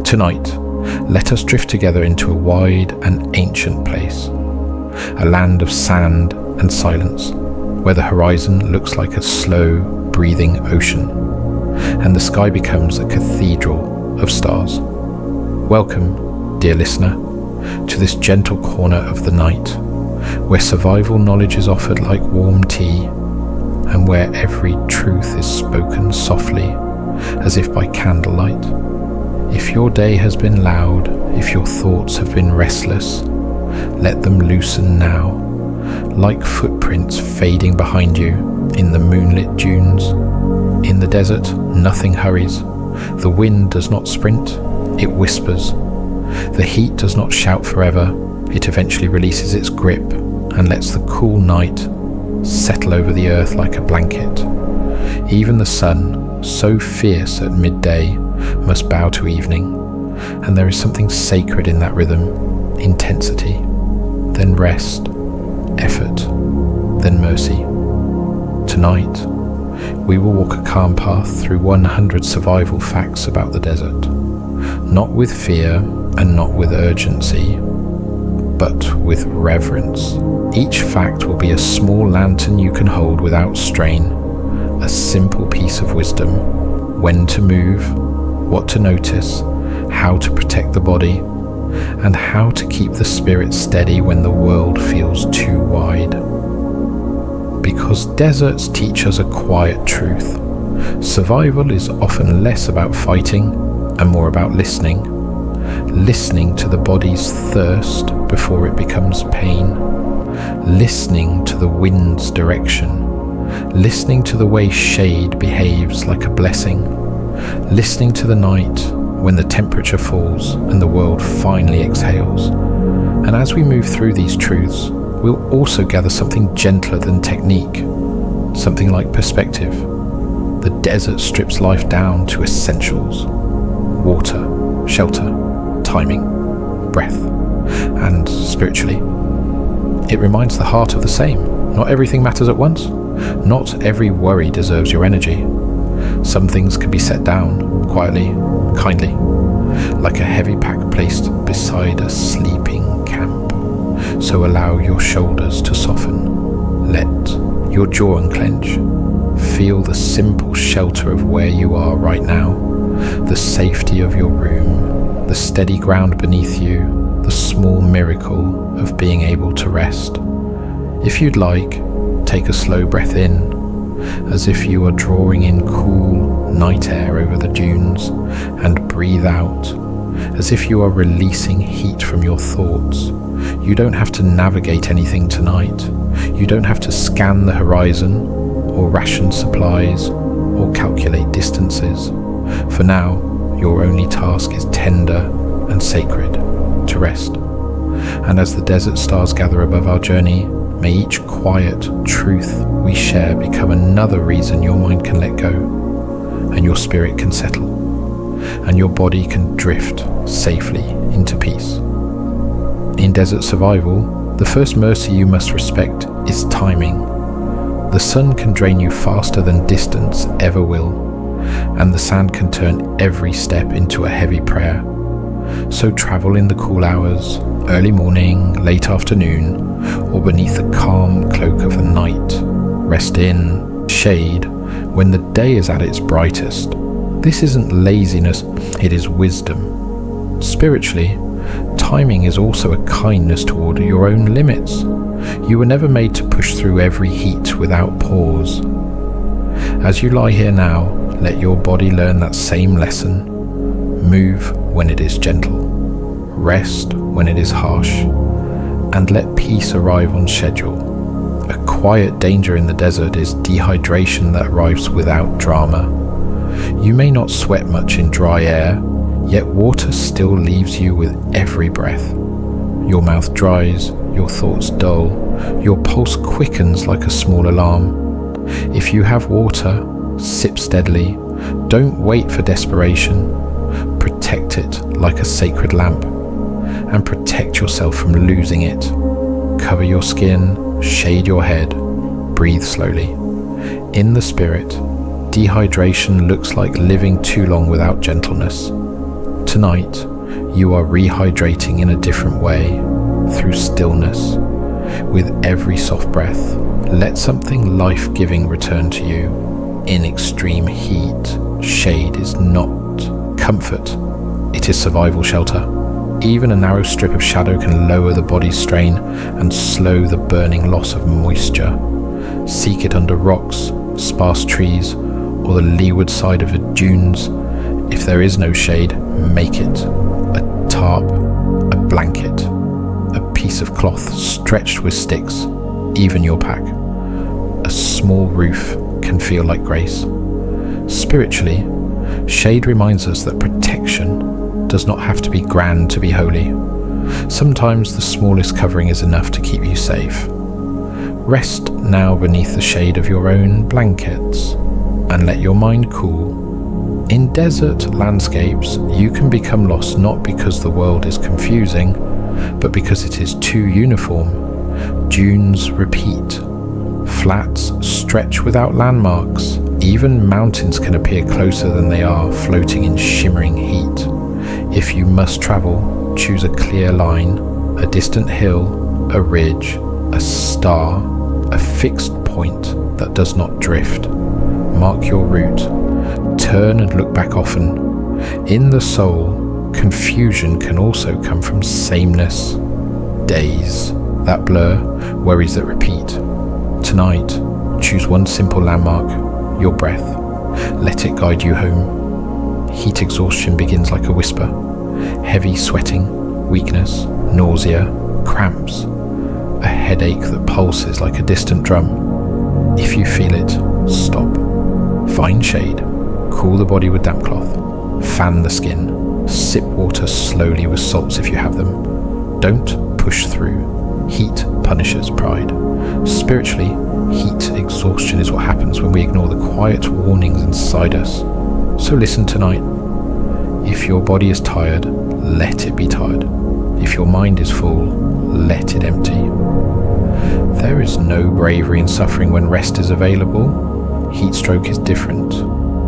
Tonight, let us drift together into a wide and ancient place, a land of sand and silence, where the horizon looks like a slow, breathing ocean, and the sky becomes a cathedral of stars. Welcome, dear listener, to this gentle corner of the night, where survival knowledge is offered like warm tea, and where every truth is spoken softly, as if by candlelight. If your day has been loud, if your thoughts have been restless, let them loosen now, like footprints fading behind you in the moonlit dunes. In the desert, nothing hurries. The wind does not sprint, it whispers. The heat does not shout forever, it eventually releases its grip and lets the cool night settle over the earth like a blanket. Even the sun, so fierce at midday, must bow to evening, and there is something sacred in that rhythm. Intensity, then rest, effort, then mercy. Tonight, we will walk a calm path through 100 survival facts about the desert, not with fear and not with urgency, but with reverence. Each fact will be a small lantern you can hold without strain, a simple piece of wisdom: when to move, what to notice, how to protect the body, and how to keep the spirit steady when the world feels too wide. Because deserts teach us a quiet truth. Survival is often less about fighting and more about listening. Listening to the body's thirst before it becomes pain. Listening to the wind's direction. Listening to the way shade behaves like a blessing. Listening to the night when the temperature falls and the world finally exhales. And as we move through these truths, we'll also gather something gentler than technique, something like perspective. The desert strips life down to essentials: water, shelter, timing, breath, and spiritually. It reminds the heart of the same. Not everything matters at once. Not every worry deserves your energy. Some things can be set down, quietly, kindly, like a heavy pack placed beside a sleeping camp. So allow your shoulders to soften. Let your jaw unclench. Feel the simple shelter of where you are right now, the safety of your room, the steady ground beneath you, the small miracle of being able to rest. If you'd like, take a slow breath in, as if you are drawing in cool night air over the dunes, and breathe out, as if you are releasing heat from your thoughts. You don't have to navigate anything tonight. You don't have to scan the horizon, or ration supplies, or calculate distances. For now, your only task is tender and sacred: to rest. And as the desert stars gather above our journey, may each quiet truth we share become another reason your mind can let go, and your spirit can settle, and your body can drift safely into peace. In desert survival, the first mercy you must respect is timing. The sun can drain you faster than distance ever will, and the sand can turn every step into a heavy prayer. So travel in the cool hours, early morning, late afternoon, or beneath the calm cloak of the night. Rest in shade when the day is at its brightest. This isn't laziness, it is wisdom. Spiritually, timing is also a kindness toward your own limits. You were never made to push through every heat without pause. As you lie here now, let your body learn that same lesson. Move when it is gentle. Rest when it is harsh. And let peace arrive on schedule. A quiet danger in the desert is dehydration that arrives without drama. You may not sweat much in dry air, yet water still leaves you with every breath. Your mouth dries, your thoughts dull, your pulse quickens like a small alarm. If you have water, sip steadily. Don't wait for desperation. Protect it like a sacred lamp, and protect yourself from losing it. Cover your skin, shade your head, breathe slowly. In the spirit, dehydration looks like living too long without gentleness. Tonight, you are rehydrating in a different way, through stillness. With every soft breath, let something life-giving return to you. In extreme heat, shade is not comfort, it is survival shelter. Even a narrow strip of shadow can lower the body's strain and slow the burning loss of moisture. Seek it under rocks, sparse trees, or the leeward side of the dunes. If there is no shade, make it. A tarp, a blanket, a piece of cloth stretched with sticks, even your pack. A small roof can feel like grace. Spiritually, shade reminds us that protection does not have to be grand to be holy. Sometimes the smallest covering is enough to keep you safe. Rest now beneath the shade of your own blankets and let your mind cool. In desert landscapes, you can become lost not because the world is confusing, but because it is too uniform. Dunes repeat. Flats stretch without landmarks. Even mountains can appear closer than they are, floating in shimmering heat. If you must travel, choose a clear line, a distant hill, a ridge, a star, a fixed point that does not drift. Mark your route. Turn and look back often. In the soul, confusion can also come from sameness. Days that blur, worries that repeat. Tonight, choose one simple landmark, your breath. Let it guide you home. Heat exhaustion begins like a whisper. Heavy sweating, weakness, nausea, cramps. A headache that pulses like a distant drum. If you feel it, stop. Find shade. Cool the body with damp cloth. Fan the skin. Sip water slowly with salts if you have them. Don't push through. Heat punishes pride. Spiritually, heat exhaustion is what happens when we ignore the quiet warnings inside us. So listen tonight. If your body is tired, let it be tired. If your mind is full, let it empty. There is no bravery in suffering when rest is available. Heat stroke is different.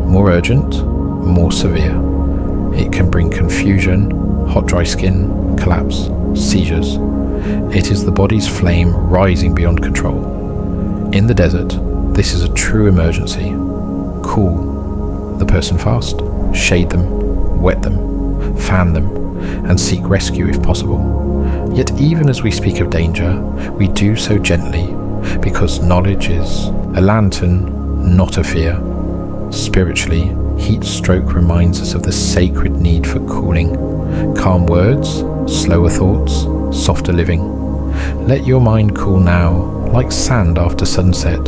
More urgent, more severe. It can bring confusion, hot dry skin, collapse, seizures. It is the body's flame rising beyond control. In the desert, this is a true emergency. Cool the person fast, shade them, wet them, fan them, and seek rescue if possible. Yet even as we speak of danger, we do so gently, because knowledge is a lantern, not a fear. Spiritually, heat stroke reminds us of the sacred need for cooling. Calm words, slower thoughts, softer living. Let your mind cool now, like sand after sunset.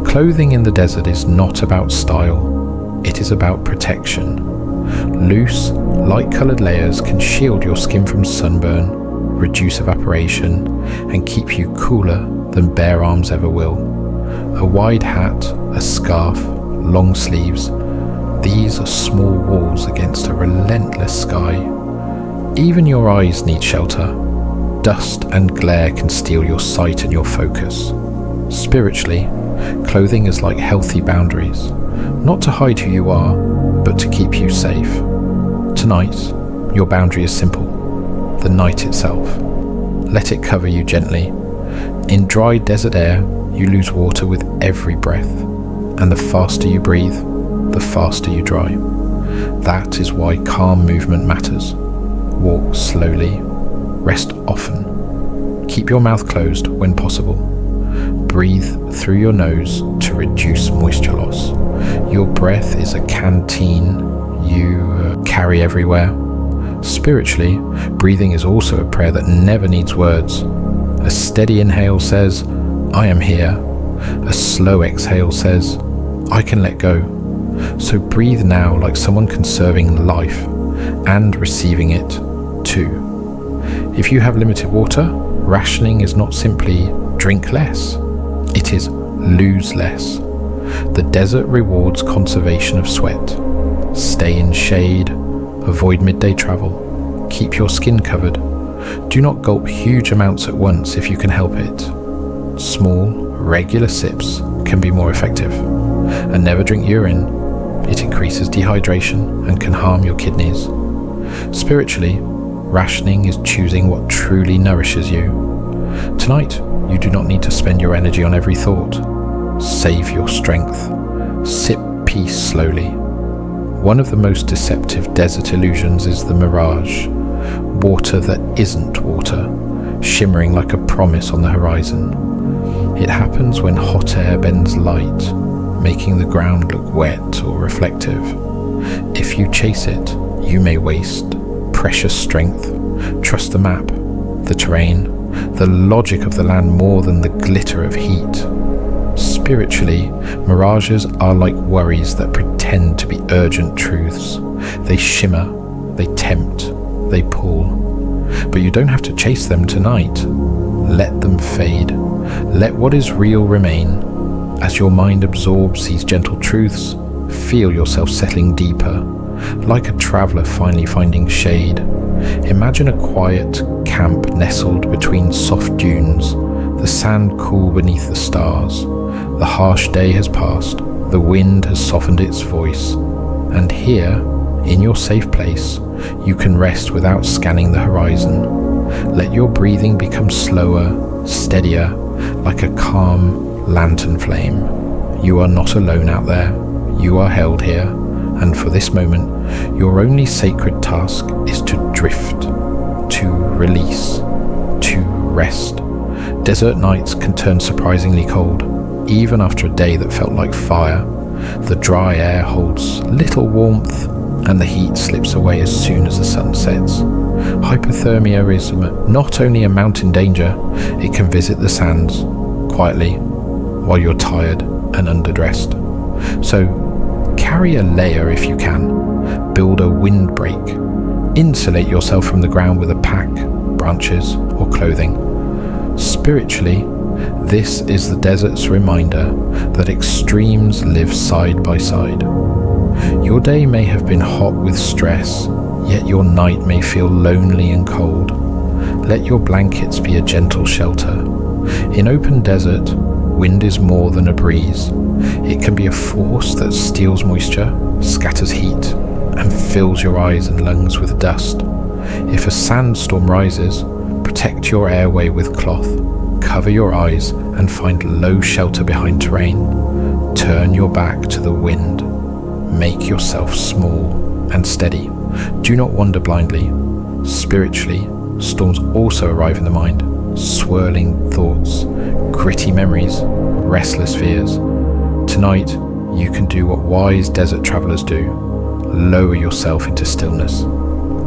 Clothing in the desert is not about style, it is about protection. Loose, light-coloured layers can shield your skin from sunburn, reduce evaporation, and keep you cooler than bare arms ever will. A wide hat, a scarf, long sleeves, these are small walls against a relentless sky. Even your eyes need shelter. Dust and glare can steal your sight and your focus. Spiritually, clothing is like healthy boundaries, not to hide who you are, but to keep you safe. Tonight, your boundary is simple, the night itself. Let it cover you gently. In dry desert air, you lose water with every breath, and the faster you breathe, the faster you dry. That is why calm movement matters. Walk slowly, rest often. Keep your mouth closed when possible. Breathe through your nose to reduce moisture loss. Your breath is a canteen you carry everywhere. Spiritually, breathing is also a prayer that never needs words. A steady inhale says, I am here. A slow exhale says, I can let go. So breathe now like someone conserving life and receiving it too. If you have limited water, rationing is not simply drink less. It is lose less. The desert rewards conservation of sweat. Stay in shade, avoid midday travel, keep your skin covered. Do not gulp huge amounts at once if you can help it. Small, regular sips can be more effective. And never drink urine. It increases dehydration and can harm your kidneys. Spiritually, rationing is choosing what truly nourishes you. Tonight, you do not need to spend your energy on every thought. Save your strength. Sip peace slowly. One of the most deceptive desert illusions is the mirage. Water that isn't water, shimmering like a promise on the horizon. It happens when hot air bends light, making the ground look wet or reflective. If you chase it, you may waste precious strength. Trust the map, the terrain, the logic of the land more than the glitter of heat. Spiritually, mirages are like worries that pretend to be urgent truths. They shimmer, they tempt, they pull. But you don't have to chase them tonight. Let them fade. Let what is real remain. As your mind absorbs these gentle truths, feel yourself settling deeper, like a traveler finally finding shade. Imagine a quiet camp nestled between soft dunes, the sand cool beneath the stars. The harsh day has passed, the wind has softened its voice, and here, in your safe place, you can rest without scanning the horizon. Let your breathing become slower, steadier, like a calm lantern flame. You are not alone out there. You are held here, and for this moment, your only sacred task is to drift, to release, to rest. Desert nights can turn surprisingly cold, even after a day that felt like fire. The dry air holds little warmth, and the heat slips away as soon as the sun sets. Hypothermia is not only a mountain danger, it can visit the sands quietly while you're tired and underdressed. So carry a layer if you can. Build a windbreak. Insulate yourself from the ground with a pack, branches, or clothing. Spiritually, this is the desert's reminder that extremes live side by side. Your day may have been hot with stress, yet your night may feel lonely and cold. Let your blankets be a gentle shelter. In open desert, wind is more than a breeze. It can be a force that steals moisture, scatters heat, and fills your eyes and lungs with dust. If a sandstorm rises, protect your airway with cloth. Cover your eyes and find low shelter behind terrain. Turn your back to the wind. Make yourself small and steady. Do not wander blindly. Spiritually, storms also arrive in the mind. Swirling thoughts, gritty memories, restless fears. Tonight, you can do what wise desert travelers do. Lower yourself into stillness.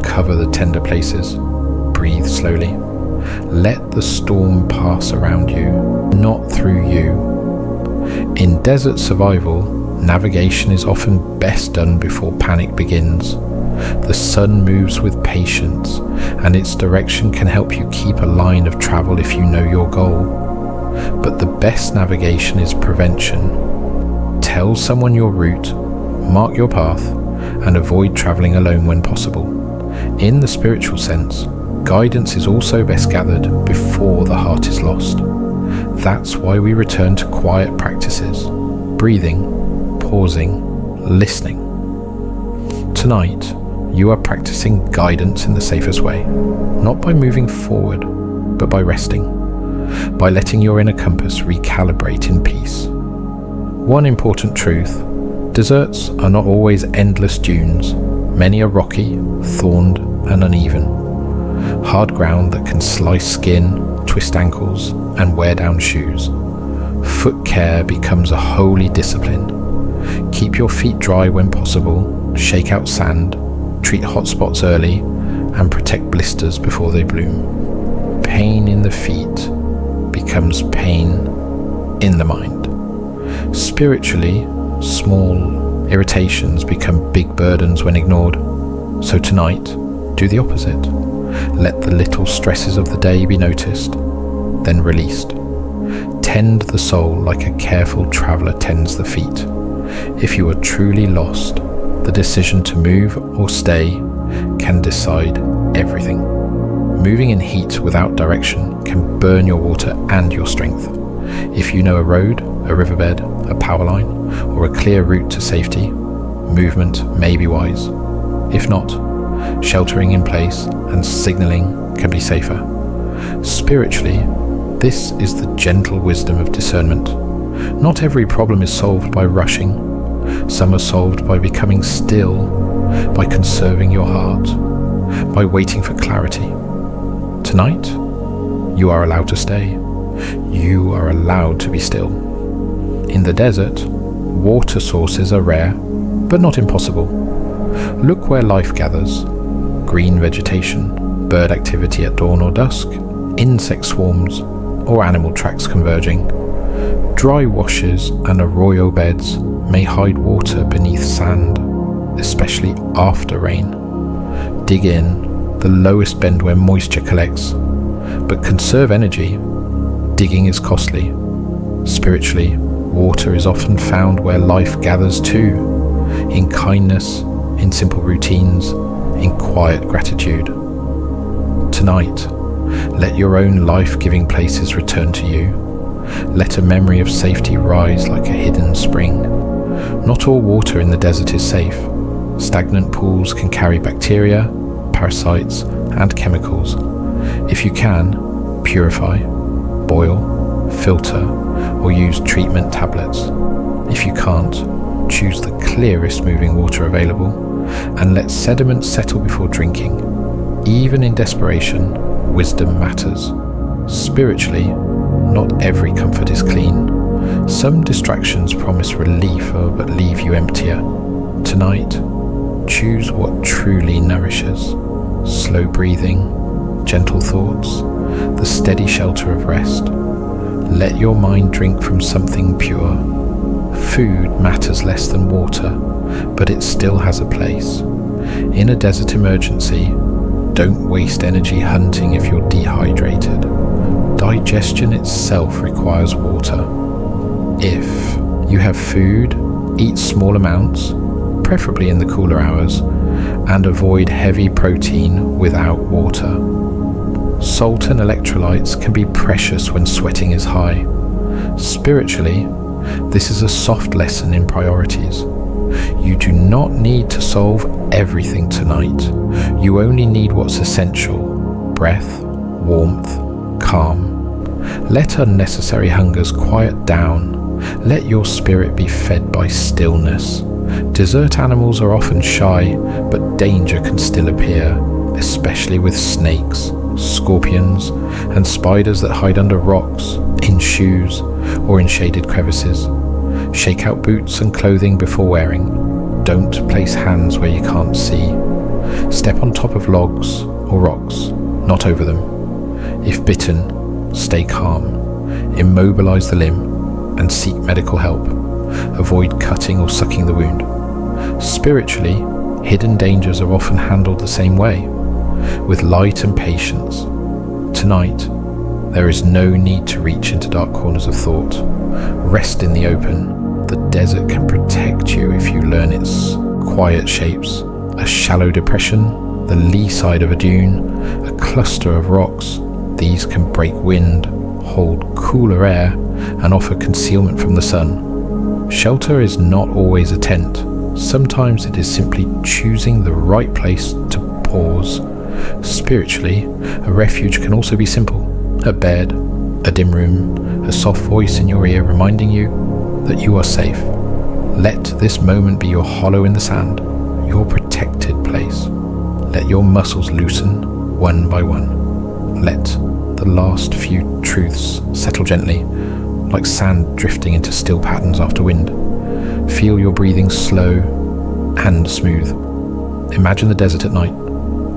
Cover the tender places. Breathe slowly. Let the storm pass around you, not through you. In desert survival, navigation is often best done before panic begins. The sun moves with patience, and its direction can help you keep a line of travel if you know your goal. But the best navigation is prevention. Tell someone your route, mark your path, and avoid traveling alone when possible. In the spiritual sense, guidance is also best gathered before the heart is lost. That's why we return to quiet practices, breathing, pausing, listening. Tonight, you are practicing guidance in the safest way, not by moving forward, but by resting, by letting your inner compass recalibrate in peace. One important truth: deserts are not always endless dunes. Many are rocky, thorned, and uneven. Hard ground that can slice skin, twist ankles, and wear down shoes. Foot care becomes a holy discipline. Keep your feet dry when possible, shake out sand, treat hot spots early, and protect blisters before they bloom. Pain in the feet becomes pain in the mind. Spiritually, small irritations become big burdens when ignored. So tonight, do the opposite. Let the little stresses of the day be noticed, then released. Tend the soul like a careful traveler tends the feet. If you are truly lost, the decision to move or stay can decide everything. Moving in heat without direction can burn your water and your strength. If you know a road, a riverbed, a power line, or a clear route to safety, movement may be wise. If not, Sheltering in place and signaling can be safer. Spiritually, this is the gentle wisdom of discernment. Not every problem is solved by rushing. Some are solved by becoming still, by conserving your heart, by waiting for clarity. Tonight, you are allowed to stay. You are allowed to be still. In the desert, water sources are rare, but not impossible. Look where life gathers. Green vegetation, bird activity at dawn or dusk, insect swarms, or animal tracks converging. Dry washes and arroyo beds may hide water beneath sand, especially after rain. Dig in, the lowest bend where moisture collects. But conserve energy. Digging is costly. Spiritually, water is often found where life gathers too, in kindness, in simple routines, in quiet gratitude. Tonight, let your own life-giving places return to you. Let a memory of safety rise like a hidden spring. Not all water in the desert is safe. Stagnant pools can carry bacteria, parasites, and chemicals. If you can, purify, boil, filter, or use treatment tablets. If you can't, choose the clearest moving water available and let sediment settle before drinking. Even in desperation, wisdom matters. Spiritually, not every comfort is clean. Some distractions promise relief but leave you emptier. Tonight, choose what truly nourishes. Slow breathing, gentle thoughts, the steady shelter of rest. Let your mind drink from something pure. Food matters less than water, but it still has a place. In a desert emergency, don't waste energy hunting if you're dehydrated. Digestion itself requires water. If you have food, eat small amounts, preferably in the cooler hours, and avoid heavy protein without water. Salt and electrolytes can be precious when sweating is high. Spiritually, this is a soft lesson in priorities. You do not need to solve everything tonight. You only need what's essential: breath, warmth, calm. Let unnecessary hungers quiet down. Let your spirit be fed by stillness. Desert animals are often shy, but danger can still appear, especially with snakes, scorpions, and spiders that hide under rocks, in shoes, or in shaded crevices. Shake out boots and clothing before wearing. Don't place hands where you can't see. Step on top of logs or rocks, not over them. If bitten, stay calm. Immobilize the limb and seek medical help. Avoid cutting or sucking the wound. Spiritually, hidden dangers are often handled the same way, with light and patience. Tonight, there is no need to reach into dark corners of thought. Rest in the open. The desert can protect you if you learn its quiet shapes. A shallow depression, the lee side of a dune, a cluster of rocks. These can break wind, hold cooler air, and offer concealment from the sun. Shelter is not always a tent. Sometimes it is simply choosing the right place to pause. Spiritually, a refuge can also be simple. A bed, a dim room, a soft voice in your ear reminding you that you are safe. Let this moment be your hollow in the sand, your protected place. Let your muscles loosen one by one. Let the last few truths settle gently, like sand drifting into still patterns after wind. Feel your breathing slow and smooth. Imagine the desert at night,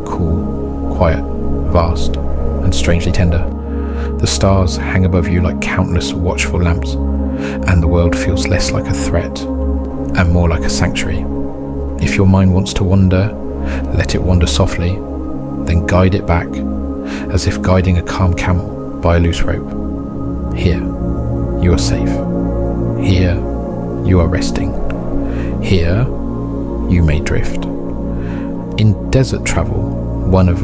cool, quiet, vast, and strangely tender. The stars hang above you like countless watchful lamps, and the world feels less like a threat and more like a sanctuary. If your mind wants to wander, let it wander softly, then guide it back, as if guiding a calm camel by a loose rope. Here, you are safe. Here, you are resting. Here, you may drift. In desert travel, one of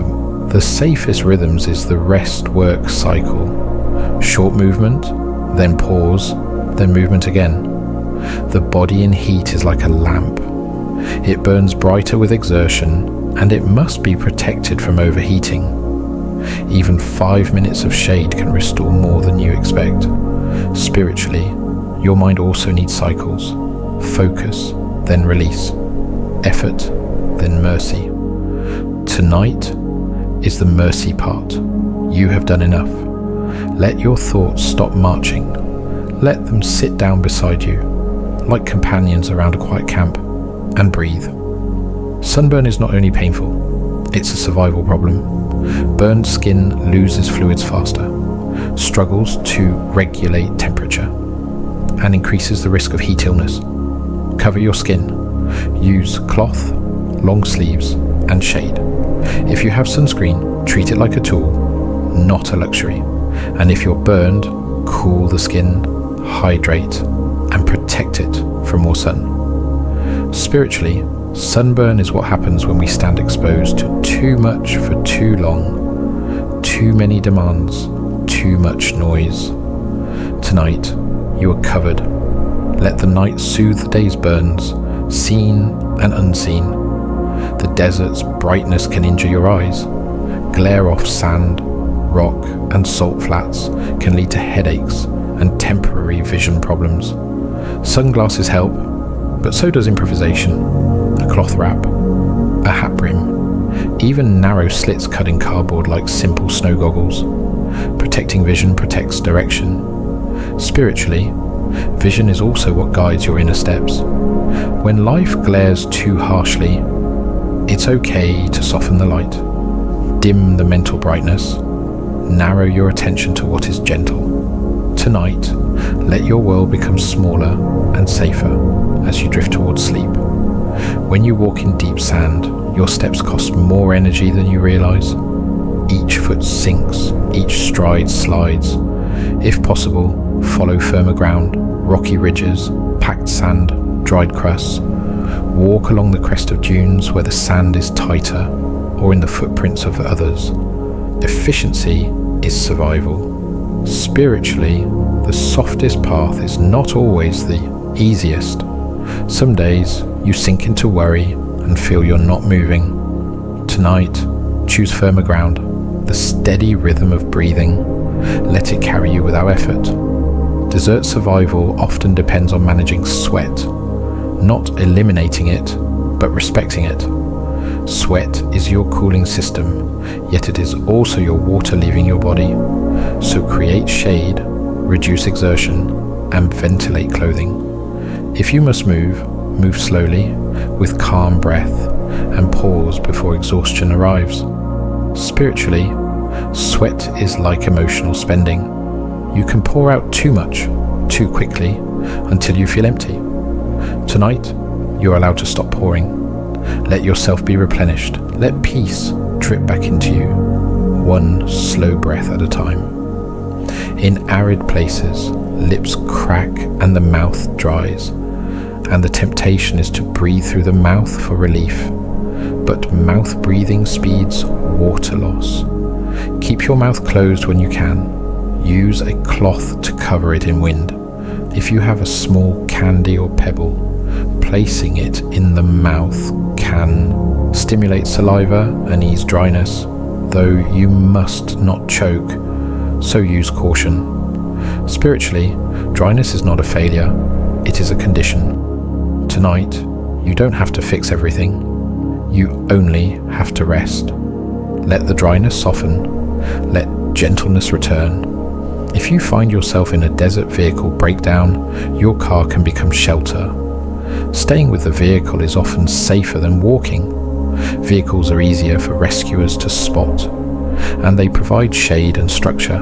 the safest rhythms is the rest-work cycle. Short movement, then pause, then movement again. The body in heat is like a lamp. It burns brighter with exertion, and it must be protected from overheating. Even 5 minutes of shade can restore more than you expect. Spiritually, your mind also needs cycles. Focus, then release. Effort, then mercy. Tonight is the mercy part. You have done enough. Let your thoughts stop marching. Let them sit down beside you, like companions around a quiet camp, and breathe. Sunburn is not only painful, it's a survival problem. Burned skin loses fluids faster, struggles to regulate temperature, and increases the risk of heat illness. Cover your skin. Use cloth, long sleeves, and shade. If you have sunscreen, treat it like a tool, not a luxury. And if you're burned, cool the skin, hydrate, and protect it from more sun. Spiritually, sunburn is what happens when we stand exposed to too much for too long, too many demands, too much noise. Tonight, you are covered. Let the night soothe the day's burns, seen and unseen. The desert's brightness can injure your eyes. Glare off sand, rock, and salt flats can lead to headaches and temporary vision problems. Sunglasses help, but so does improvisation, a cloth wrap, a hat brim, even narrow slits cut in cardboard like simple snow goggles. Protecting vision protects direction. Spiritually, vision is also what guides your inner steps. When life glares too harshly, it's okay to soften the light, dim the mental brightness, narrow your attention to what is gentle. Tonight, let your world become smaller and safer as you drift towards sleep. When you walk in deep sand, your steps cost more energy than you realize. Each foot sinks, each stride slides. If possible, follow firmer ground, rocky ridges, packed sand, dried crusts. Walk along the crest of dunes where the sand is tighter, or in the footprints of others. Efficiency is survival. Spiritually, the softest path is not always the easiest. Some days you sink into worry and feel you're not moving. Tonight, choose firmer ground, the steady rhythm of breathing. Let it carry you without effort. Desert survival often depends on managing sweat, not eliminating it, but respecting it. Sweat is your cooling system, yet it is also your water leaving your body. So create shade, reduce exertion, and ventilate clothing. If you must move, move slowly, with calm breath, and pause before exhaustion arrives. Spiritually, sweat is like emotional spending. You can pour out too much, too quickly, until you feel empty. Tonight, you're allowed to stop pouring. Let yourself be replenished. Let peace drip back into you, one slow breath at a time. In arid places, lips crack and the mouth dries, and the temptation is to breathe through the mouth for relief. But mouth breathing speeds water loss. Keep your mouth closed when you can. Use a cloth to cover it in wind. If you have a small candy or pebble, placing it in the mouth can stimulate saliva and ease dryness, though you must not choke, so use caution. Spiritually, dryness is not a failure, it is a condition. Tonight, you don't have to fix everything, you only have to rest. Let the dryness soften, let gentleness return. If you find yourself in a desert vehicle breakdown, your car can become shelter. Staying with the vehicle is often safer than walking. Vehicles are easier for rescuers to spot, and they provide shade and structure,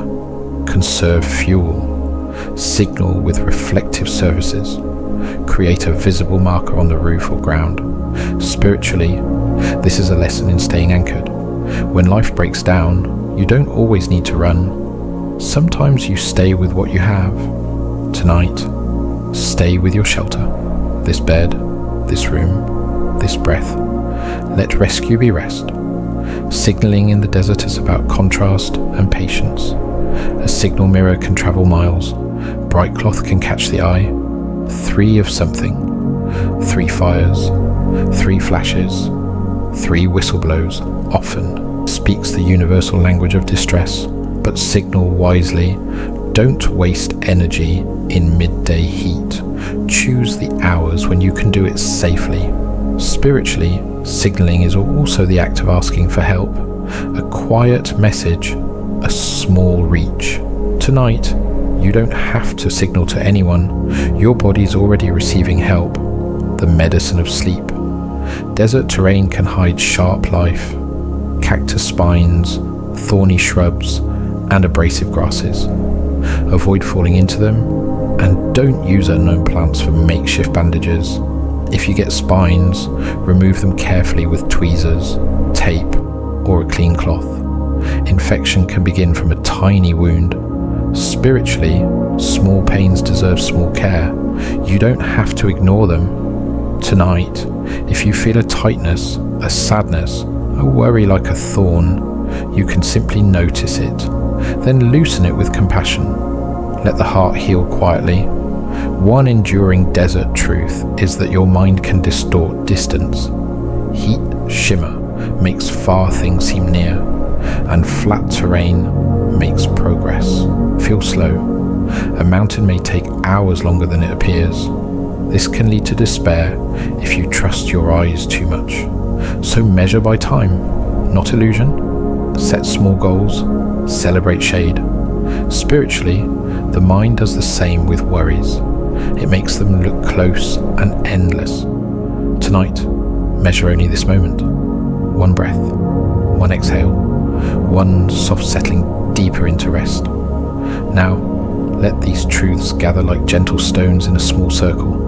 conserve fuel, signal with reflective surfaces, create a visible marker on the roof or ground. Spiritually, this is a lesson in staying anchored. When life breaks down, you don't always need to run. Sometimes you stay with what you have. Tonight, stay with your shelter, this bed, this room, this breath. Let rescue be rest. Signaling in the desert is about contrast and patience. A signal mirror can travel miles. Bright cloth can catch the eye. 3 of something. 3 fires. 3 flashes. 3 whistle blows often speaks the universal language of distress, but signal wisely. Don't waste energy in midday heat. Choose the hours when you can do it safely. Spiritually, signaling is also the act of asking for help. A quiet message, a small reach. Tonight, you don't have to signal to anyone. Your body's already receiving help. The medicine of sleep. Desert terrain can hide sharp life, cactus spines, thorny shrubs, and abrasive grasses. Avoid falling into them, and don't use unknown plants for makeshift bandages. If you get spines, remove them carefully with tweezers, tape, or a clean cloth. Infection can begin from a tiny wound. Spiritually, small pains deserve small care. You don't have to ignore them. Tonight, if you feel a tightness, a sadness, a worry like a thorn, you can simply notice it. Then loosen it with compassion. Let the heart heal quietly. One enduring desert truth is that your mind can distort distance. Heat shimmer makes far things seem near, and flat terrain makes progress feel slow. A mountain may take hours longer than it appears. This can lead to despair if you trust your eyes too much. So measure by time, not illusion. Set small goals, celebrate shade. Spiritually, the mind does the same with worries. It makes them look close and endless. Tonight, measure only this moment. One breath, one exhale, one soft settling deeper into rest. Now, let these truths gather like gentle stones in a small circle.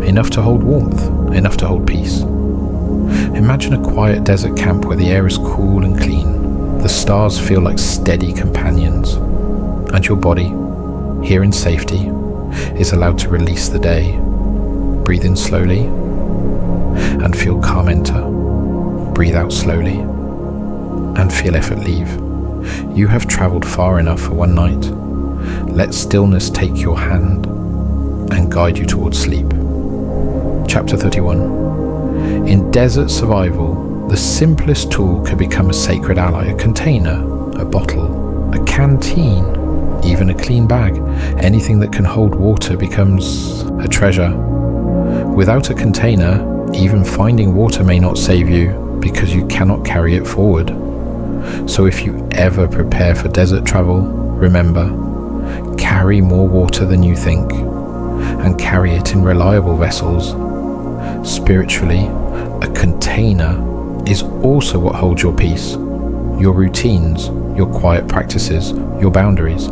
Enough to hold warmth, enough to hold peace. Imagine a quiet desert camp where the air is cool and clean. The stars feel like steady companions. And your body, here in safety, is allowed to release the day. Breathe in slowly and feel calm enter. Breathe out slowly and feel effort leave. You have traveled far enough for one night. Let stillness take your hand and guide you towards sleep. Chapter 31. In desert survival, the simplest tool can become a sacred ally. A container, a bottle, a canteen, even a clean bag. Anything that can hold water becomes a treasure. Without a container, even finding water may not save you because you cannot carry it forward. So if you ever prepare for desert travel, remember, carry more water than you think, and carry it in reliable vessels. Spiritually, a container is also what holds your peace, your routines, your quiet practices, your boundaries.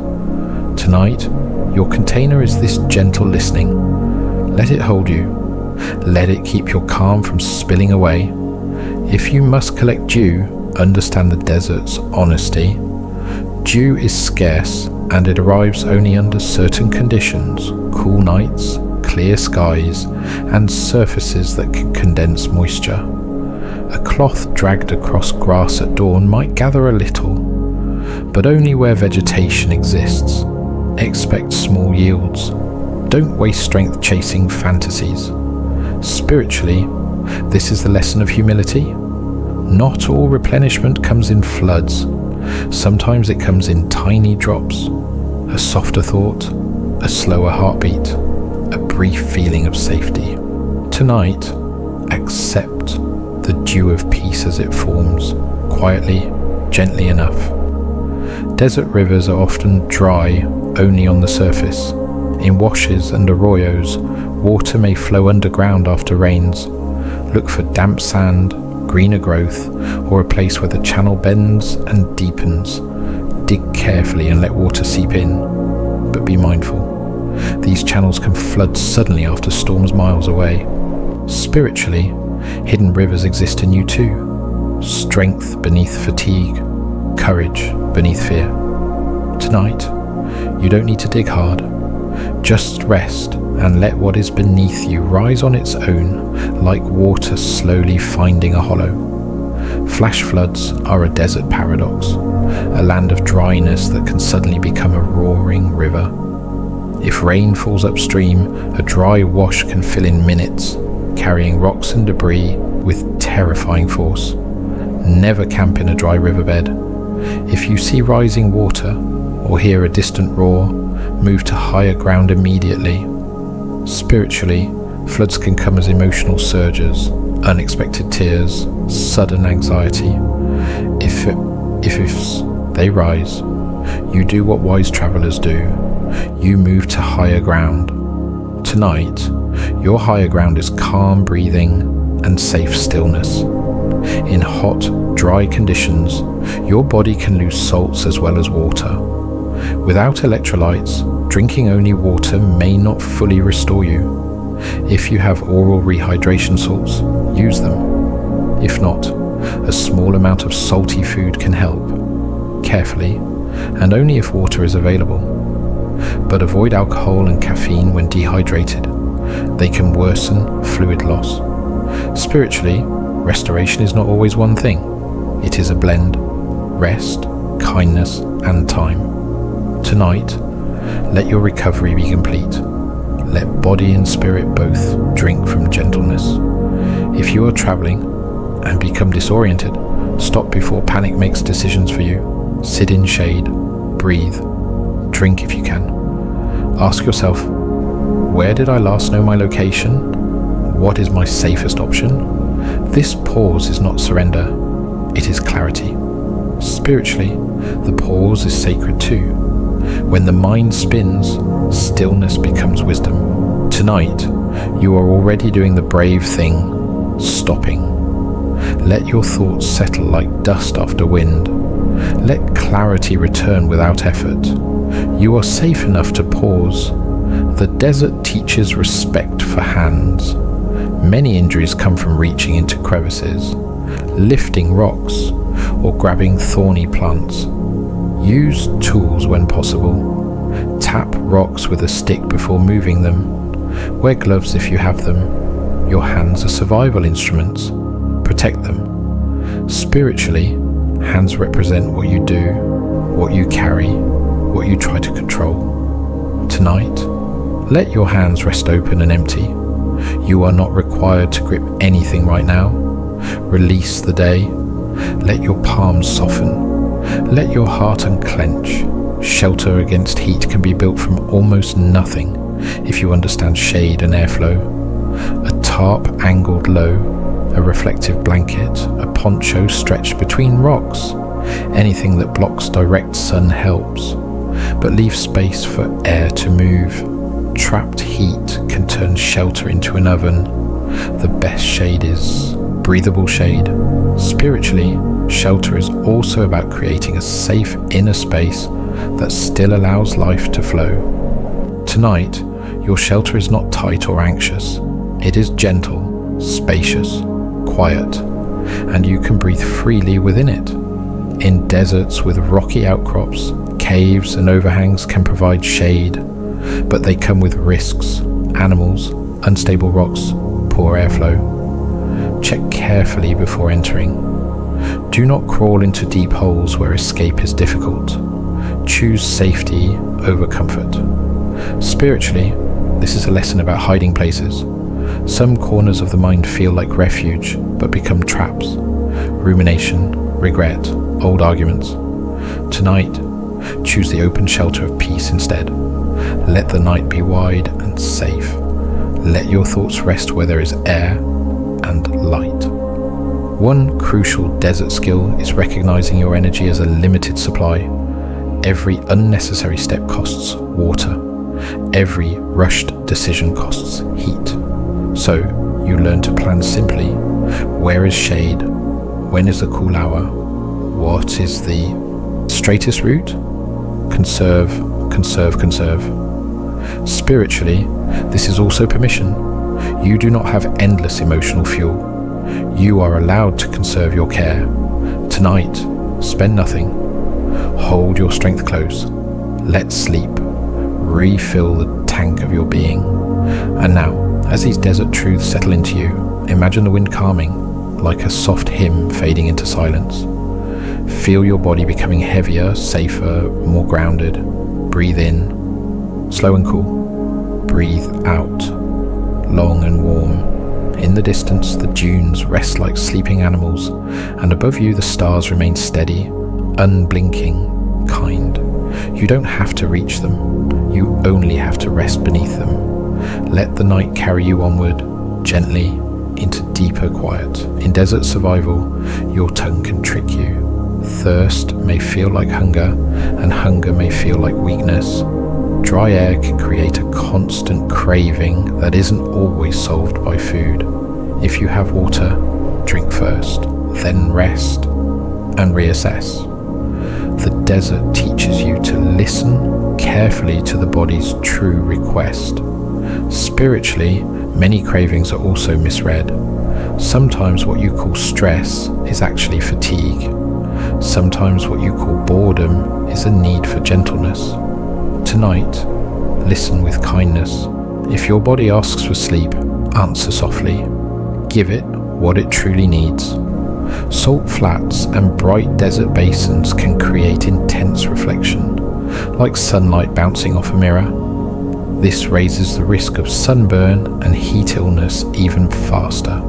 Tonight, your container is this gentle listening. Let it hold you. Let it keep your calm from spilling away. If you must collect dew, understand the desert's honesty. Dew is scarce, and it arrives only under certain conditions: cool nights, clear skies, and surfaces that can condense moisture. A cloth dragged across grass at dawn might gather a little, but only where vegetation exists. Expect small yields. Don't waste strength chasing fantasies. Spiritually, this is the lesson of humility. Not all replenishment comes in floods. Sometimes it comes in tiny drops. A softer thought, a slower heartbeat, a brief feeling of safety. Tonight, accept the dew of peace as it forms, quietly, gently enough. Desert rivers are often dry only on the surface. In washes and arroyos, water may flow underground after rains. Look for damp sand, greener growth, or a place where the channel bends and deepens. Dig carefully and let water seep in, but be mindful. These channels can flood suddenly after storms miles away. Spiritually, hidden rivers exist in you too. Strength beneath fatigue, courage beneath fear. Tonight, you don't need to dig hard. Just rest and let what is beneath you rise on its own, like water slowly finding a hollow. Flash floods are a desert paradox, a land of dryness that can suddenly become a roaring river. If rain falls upstream, a dry wash can fill in minutes, carrying rocks and debris with terrifying force. Never camp in a dry riverbed. If you see rising water or hear a distant roar, move to higher ground immediately. Spiritually, floods can come as emotional surges, unexpected tears, sudden anxiety. If they rise, you do what wise travelers do. You move to higher ground. Tonight, your higher ground is calm breathing and safe stillness. In hot, dry conditions, your body can lose salts as well as water. Without electrolytes, drinking only water may not fully restore you. If you have oral rehydration salts, use them. If not, a small amount of salty food can help. Carefully, and only if water is available. But avoid alcohol and caffeine when dehydrated. They can worsen fluid loss. Spiritually, restoration is not always one thing. It is a blend: rest, kindness, and time. Tonight, let your recovery be complete. Let body and spirit both drink from gentleness. If you are traveling and become disoriented, stop before panic makes decisions for you. Sit in shade, breathe, drink if you can. Ask yourself, where did I last know my location? What is my safest option? This pause is not surrender, it is clarity. Spiritually, the pause is sacred too. When the mind spins, stillness becomes wisdom. Tonight, you are already doing the brave thing, stopping. Let your thoughts settle like dust after wind. Let clarity return without effort. You are safe enough to pause. The desert teaches respect for hands. Many injuries come from reaching into crevices, lifting rocks, or grabbing thorny plants. Use tools when possible. Tap rocks with a stick before moving them. Wear gloves if you have them. Your hands are survival instruments. Protect them. Spiritually, hands represent what you do, what you carry, what you try to control. Tonight, let your hands rest open and empty. You are not required to grip anything right now. Release the day. Let your palms soften. Let your heart unclench. Shelter against heat can be built from almost nothing if you understand shade and airflow. A tarp angled low, a reflective blanket, a poncho stretched between rocks. Anything that blocks direct sun helps, but leave space for air to move. Trapped heat can turn shelter into an oven. The best shade is breathable shade. Spiritually, shelter is also about creating a safe inner space that still allows life to flow. Tonight, your shelter is not tight or anxious. It is gentle, spacious, quiet, and you can breathe freely within it. In deserts with rocky outcrops, caves and overhangs can provide shade, but they come with risks, animals, unstable rocks, poor airflow. Check carefully before entering. Do not crawl into deep holes where escape is difficult. Choose safety over comfort. Spiritually, this is a lesson about hiding places. Some corners of the mind feel like refuge, but become traps. Rumination, regret, old arguments. Tonight, choose the open shelter of peace instead. Let the night be wide and safe. Let your thoughts rest where there is air and light. One crucial desert skill is recognizing your energy as a limited supply. Every unnecessary step costs water. Every rushed decision costs heat. So, you learn to plan simply. Where is shade? When is the cool hour? What is the straightest route? Conserve, conserve, conserve. Spiritually, this is also permission. You do not have endless emotional fuel. You are allowed to conserve your care. Tonight, spend nothing. Hold your strength close. Let sleep. Refill the tank of your being. And now, as these desert truths settle into you, imagine the wind calming, like a soft hymn fading into silence. Feel your body becoming heavier, safer, more grounded. Breathe in, slow and cool. Breathe out, long and warm. In the distance, the dunes rest like sleeping animals, and above you the stars remain steady, unblinking, kind. You don't have to reach them, you only have to rest beneath them. Let the night carry you onward, gently, into deeper quiet. In desert survival, your tongue can trick you. Thirst may feel like hunger, and hunger may feel like weakness. Dry air can create a constant craving that isn't always solved by food. If you have water, drink first, then rest and reassess. The desert teaches you to listen carefully to the body's true request. Spiritually, many cravings are also misread. Sometimes what you call stress is actually fatigue. Sometimes what you call boredom is a need for gentleness. Tonight, listen with kindness. If your body asks for sleep, answer softly. Give it what it truly needs. Salt flats and bright desert basins can create intense reflection, like sunlight bouncing off a mirror. This raises the risk of sunburn and heat illness even faster,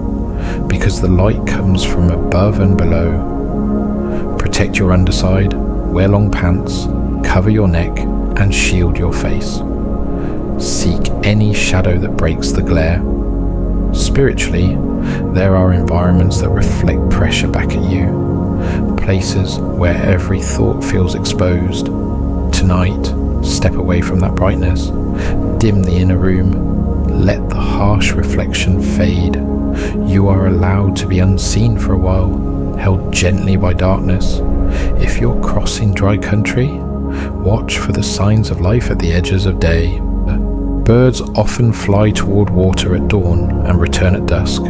because the light comes from above and below. Protect your underside, wear long pants, cover your neck, and shield your face. Seek any shadow that breaks the glare. Spiritually, there are environments that reflect pressure back at you, places where every thought feels exposed. Tonight, step away from that brightness, dim the inner room, let the harsh reflection fade. You are allowed to be unseen for a while, held gently by darkness. If you're crossing dry country, watch for the signs of life at the edges of day. Birds often fly toward water at dawn and return at dusk.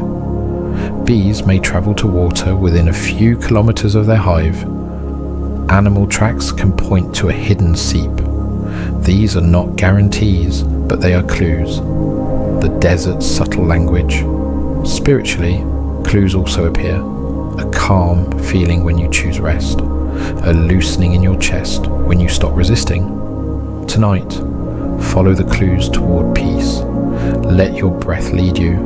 Bees may travel to water within a few kilometers of their hive. Animal tracks can point to a hidden seep. These are not guarantees, but they are clues. The desert's subtle language. Spiritually, clues also appear. A calm feeling when you choose rest. A loosening in your chest when you stop resisting. Tonight, follow the clues toward peace. Let your breath lead you.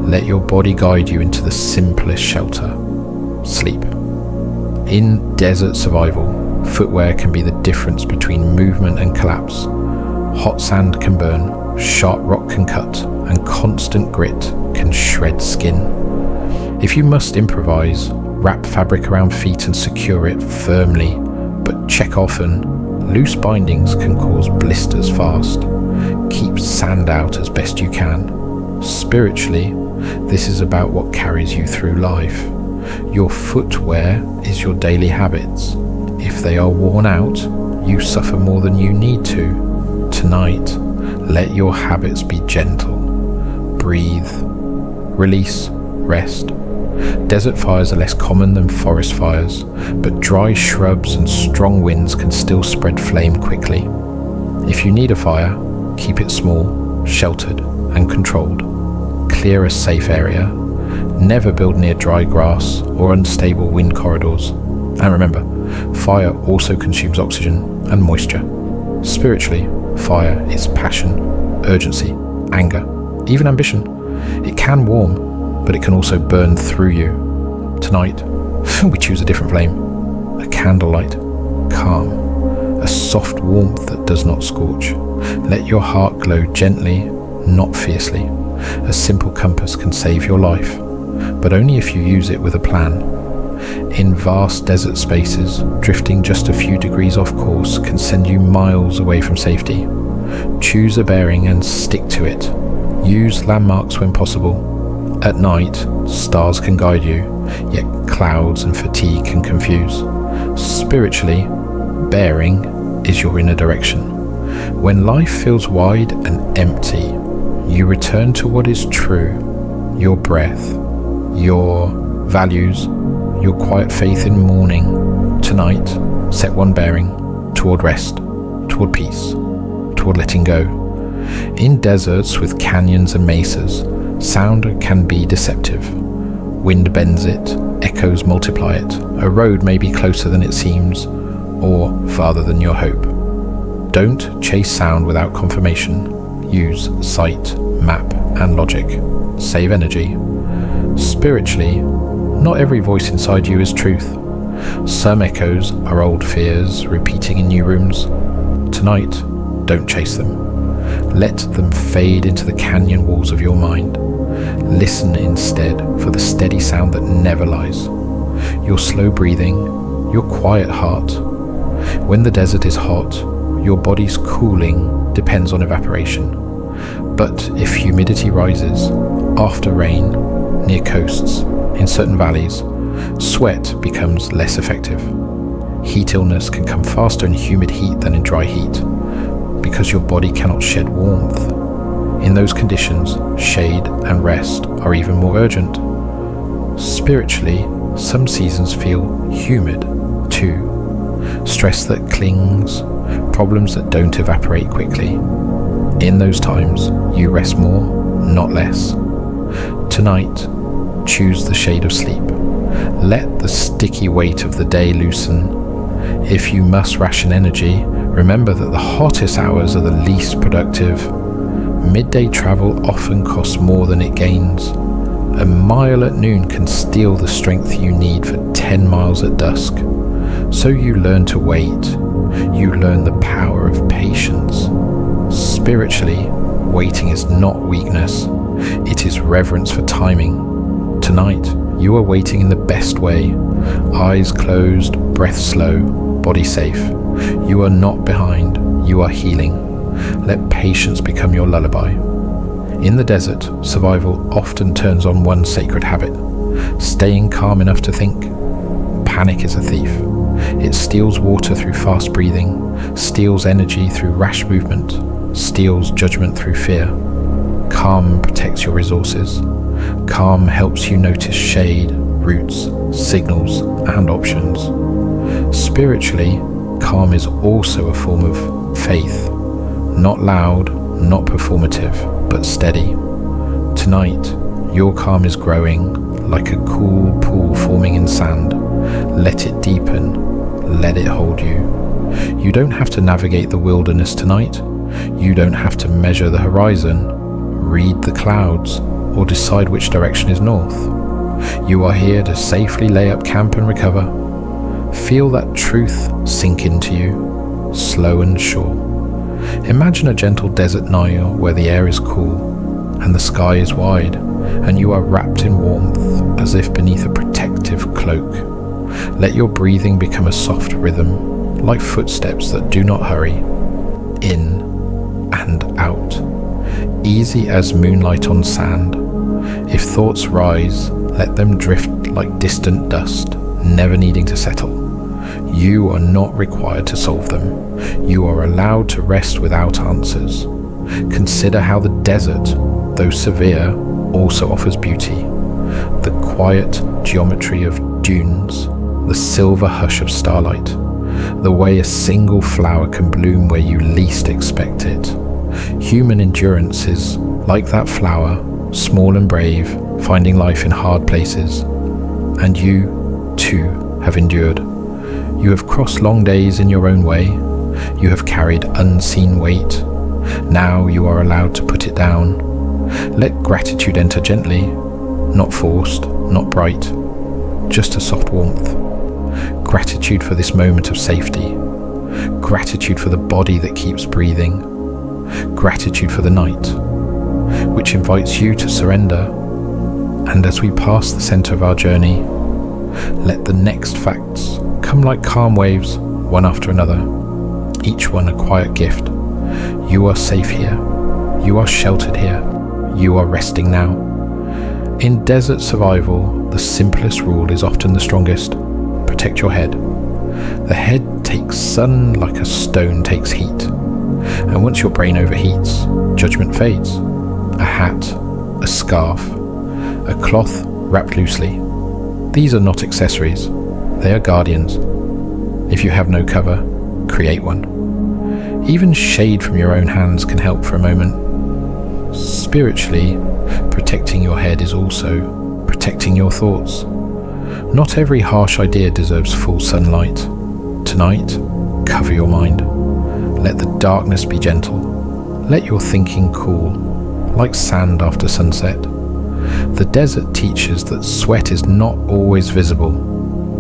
Let your body guide you into the simplest shelter. Sleep. In desert survival, footwear can be the difference between movement and collapse. Hot sand can burn, sharp rock can cut, and constant grit can shred skin. If you must improvise, wrap fabric around feet and secure it firmly, but check often. Loose bindings can cause blisters fast. Keep sand out as best you can. Spiritually, this is about what carries you through life. Your footwear is your daily habits. If they are worn out, you suffer more than you need to. Tonight, let your habits be gentle. Breathe. Release. Rest. Desert fires are less common than forest fires, but dry shrubs and strong winds can still spread flame quickly. If you need a fire, keep it small, sheltered, and controlled. Clear a safe area. Never build near dry grass or unstable wind corridors. And remember, fire also consumes oxygen and moisture. Spiritually, fire is passion, urgency, anger, even ambition. It can warm, but it can also burn through you. Tonight, we choose a different flame. A candlelight, calm, a soft warmth that does not scorch. Let your heart glow gently, not fiercely. A simple compass can save your life, but only if you use it with a plan. In vast desert spaces, drifting just a few degrees off course can send you miles away from safety. Choose a bearing and stick to it. Use landmarks when possible. At night, stars can guide you, yet clouds and fatigue can confuse. Spiritually, bearing is your inner direction. When life feels wide and empty, you return to what is true, your breath, your values, your quiet faith in mourning. Tonight, set one bearing toward rest, toward peace, toward letting go. In deserts with canyons and mesas, sound can be deceptive. Wind bends it, echoes multiply it. A road may be closer than it seems, or farther than your hope. Don't chase sound without confirmation. Use sight, map, and logic. save energy. Spiritually, not every voice inside you is truth. Some echoes are old fears repeating in new rooms. Tonight, don't chase them. Let them fade into the canyon walls of your mind. Listen instead for the steady sound that never lies. Your slow breathing, your quiet heart. When the desert is hot, your body's cooling depends on evaporation. But if humidity rises, after rain, near coasts, in certain valleys, sweat becomes less effective. Heat illness can come faster in humid heat than in dry heat, because your body cannot shed warmth. In those conditions, shade and rest are even more urgent. Spiritually, some seasons feel humid too. Stress that clings, problems that don't evaporate quickly. In those times, you rest more, not less. Tonight, choose the shade of sleep. Let the sticky weight of the day loosen. If you must ration energy, remember that the hottest hours are the least productive. Midday travel often costs more than it gains. A mile at noon can steal the strength you need for 10 miles at dusk. So you learn to wait. You learn the power of patience. Spiritually, waiting is not weakness. It is reverence for timing. Tonight, you are waiting in the best way. Eyes closed, breath slow, body safe. You are not behind, you are healing. Let patience become your lullaby. In the desert, survival often turns on one sacred habit: staying calm enough to think. Panic is a thief. It steals water through fast breathing, steals energy through rash movement, steals judgment through fear. Calm protects your resources. Calm helps you notice shade, roots, signals, and options. Spiritually, calm is also a form of faith. Not loud, not performative, but steady. Tonight, your calm is growing like a cool pool forming in sand. Let it deepen, let it hold you. You don't have to navigate the wilderness tonight. You don't have to measure the horizon, read the clouds, or decide which direction is north. You are here to safely lay up camp and recover. Feel that truth sink into you, slow and sure. Imagine a gentle desert Nile where the air is cool and the sky is wide, and you are wrapped in warmth as if beneath a protective cloak. Let your breathing become a soft rhythm, like footsteps that do not hurry. In and out, easy as moonlight on sand. If thoughts rise, let them drift like distant dust, never needing to settle. You are not required to solve them. You are allowed to rest without answers. Consider how the desert, though severe, also offers beauty. The quiet geometry of dunes, the silver hush of starlight, the way a single flower can bloom where you least expect it. Human endurance is like that flower, small and brave, finding life in hard places. And you, too, have endured. You have crossed long days in your own way. You have carried unseen weight. Now you are allowed to put it down. Let gratitude enter gently, not forced, not bright, just a soft warmth. Gratitude for this moment of safety. Gratitude for the body that keeps breathing. Gratitude for the night, which invites you to surrender. And as we pass the center of our journey, let the next facts come like calm waves, one after another, each one a quiet gift. You are safe here. You are sheltered here. You are resting now. In desert survival, the simplest rule is often the strongest. Protect your head. The head takes sun like a stone takes heat. And once your brain overheats, judgment fades. A hat, a scarf, a cloth wrapped loosely. These are not accessories. They are guardians. If you have no cover, create one. Even shade from your own hands can help for a moment. Spiritually, protecting your head is also protecting your thoughts. Not every harsh idea deserves full sunlight. Tonight, cover your mind. Let the darkness be gentle. Let your thinking cool, like sand after sunset. The desert teaches that sweat is not always visible.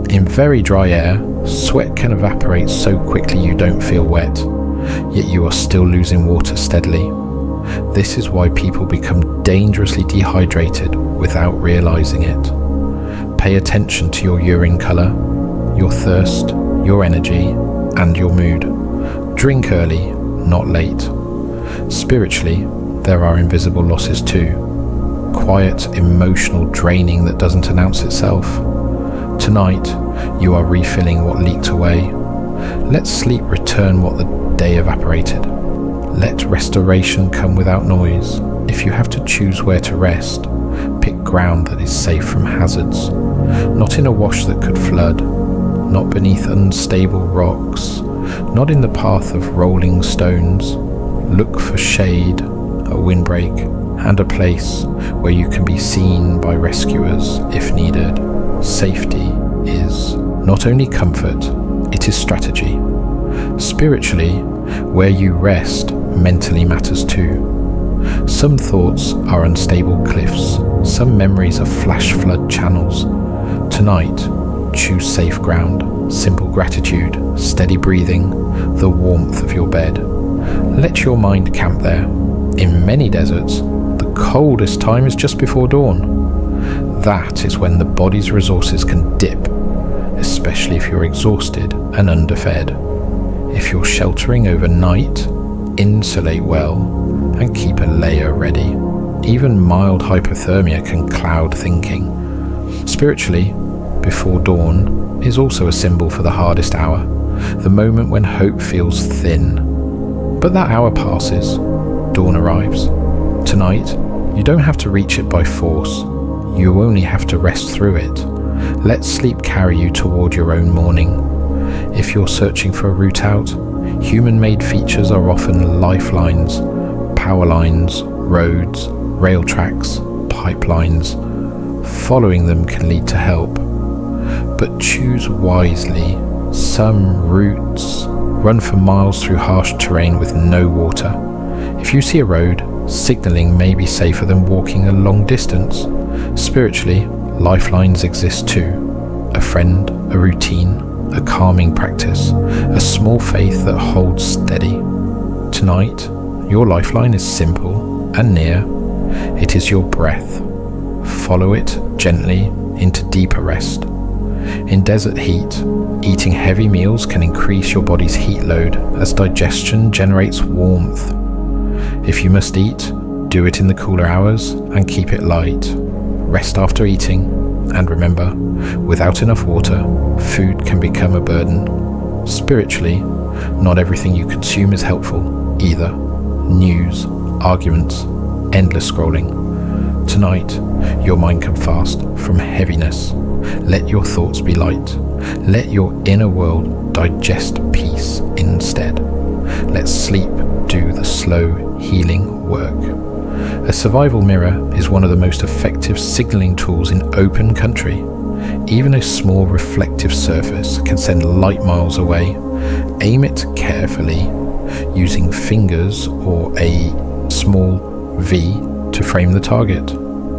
In very dry air, sweat can evaporate so quickly you don't feel wet, yet you are still losing water steadily. This is why people become dangerously dehydrated without realizing it. Pay attention to your urine color, your thirst, your energy, and your mood. Drink early, not late. Spiritually, there are invisible losses too. Quiet, emotional draining that doesn't announce itself. Tonight, you are refilling what leaked away. Let sleep return what the day evaporated. Let restoration come without noise. If you have to choose where to rest, pick ground that is safe from hazards. Not in a wash that could flood, not beneath unstable rocks, not in the path of rolling stones. Look for shade, a windbreak, and a place where you can be seen by rescuers if needed. Safety is not only comfort, it is strategy. Spiritually, where you rest mentally matters too. Some thoughts are unstable cliffs, some memories are flash flood channels. Tonight, choose safe ground, simple gratitude, steady breathing, the warmth of your bed. Let your mind camp there. In many deserts, the coldest time is just before dawn. That is when the body's resources can dip, especially if you're exhausted and underfed. If you're sheltering overnight, insulate well and keep a layer ready. Even mild hypothermia can cloud thinking. Spiritually, before dawn is also a symbol for the hardest hour, the moment when hope feels thin. But that hour passes, dawn arrives. Tonight, you don't have to reach it by force. You only have to rest through it. Let sleep carry you toward your own morning. If you're searching for a route out, human-made features are often lifelines, power lines, roads, rail tracks, pipelines. Following them can lead to help. But choose wisely. Some routes run for miles through harsh terrain with no water. If you see a road, signaling may be safer than walking a long distance. Spiritually, lifelines exist too. A friend, a routine, a calming practice, a small faith that holds steady. Tonight, your lifeline is simple and near. It is your breath. Follow it gently into deeper rest. In desert heat, eating heavy meals can increase your body's heat load as digestion generates warmth. If you must eat, do it in the cooler hours and keep it light. Rest after eating, and remember, without enough water, food can become a burden. Spiritually, not everything you consume is helpful either. News, arguments, endless scrolling. Tonight, your mind can fast from heaviness. Let your thoughts be light. Let your inner world digest peace instead. Let sleep do the slow healing work. A survival mirror is one of the most effective signaling tools in open country. Even a small reflective surface can send light miles away. Aim it carefully, using fingers or a small V to frame the target.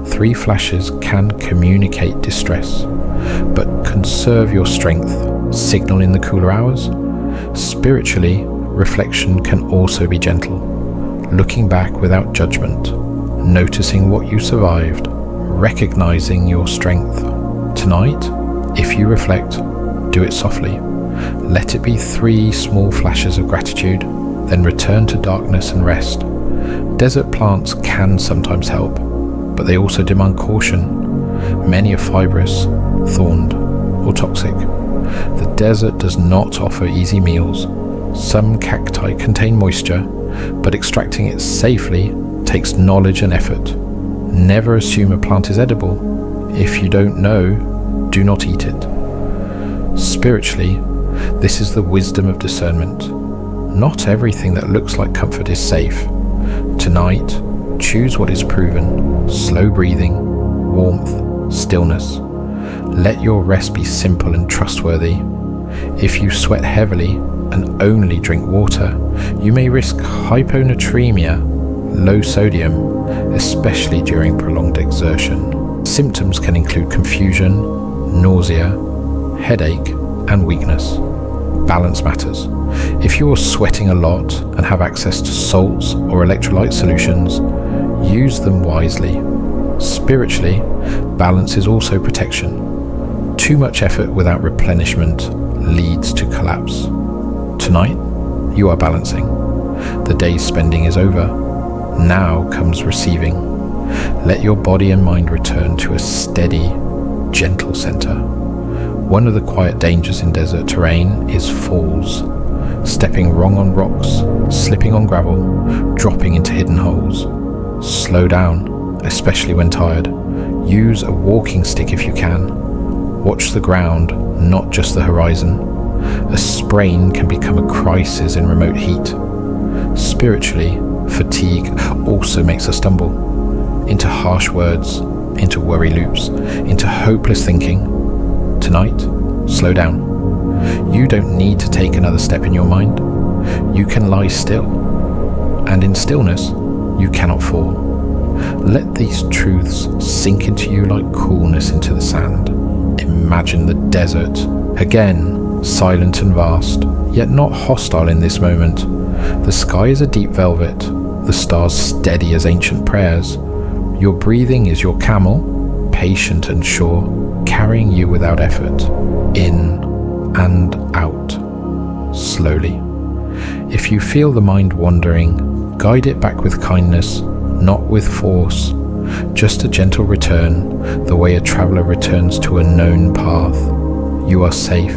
3 flashes can communicate distress, but conserve your strength. Signal in the cooler hours. Spiritually, reflection can also be gentle. Looking back without judgment, noticing what you survived, recognizing your strength. Tonight, if you reflect, do it softly. Let it be 3 small flashes of gratitude, then return to darkness and rest. Desert plants can sometimes help, but they also demand caution. Many are fibrous, thorned, or toxic. The desert does not offer easy meals. Some cacti contain moisture, but extracting it safely takes knowledge and effort. Never assume a plant is edible. If you don't know, do not eat it. Spiritually, this is the wisdom of discernment. Not everything that looks like comfort is safe. Tonight, choose what is proven. Slow breathing, warmth, stillness. Let your rest be simple and trustworthy. If you sweat heavily and only drink water, you may risk hyponatremia, low sodium, especially during prolonged exertion. Symptoms can include confusion, nausea, headache, and weakness. Balance matters. If you're sweating a lot and have access to salts or electrolyte solutions, use them wisely. Spiritually, balance is also protection. Too much effort without replenishment leads to collapse. Tonight, you are balancing. The day's spending is over. Now comes receiving. Let your body and mind return to a steady, gentle center. One of the quiet dangers in desert terrain is falls. Stepping wrong on rocks, slipping on gravel, dropping into hidden holes. Slow down, especially when tired. Use a walking stick if you can. Watch the ground, not just the horizon. A sprain can become a crisis in remote heat. Spiritually, fatigue also makes us stumble. Into harsh words, into worry loops, into hopeless thinking. Tonight, slow down. You don't need to take another step in your mind. You can lie still. And in stillness, you cannot fall. Let these truths sink into you like coolness into the sand. Imagine the desert, again, silent and vast, yet not hostile in this moment. The sky is a deep velvet, the stars steady as ancient prayers. Your breathing is your camel, patient and sure, carrying you without effort, in and out, slowly. If you feel the mind wandering, guide it back with kindness, not with force, just a gentle return, the way a traveler returns to a known path. You are safe,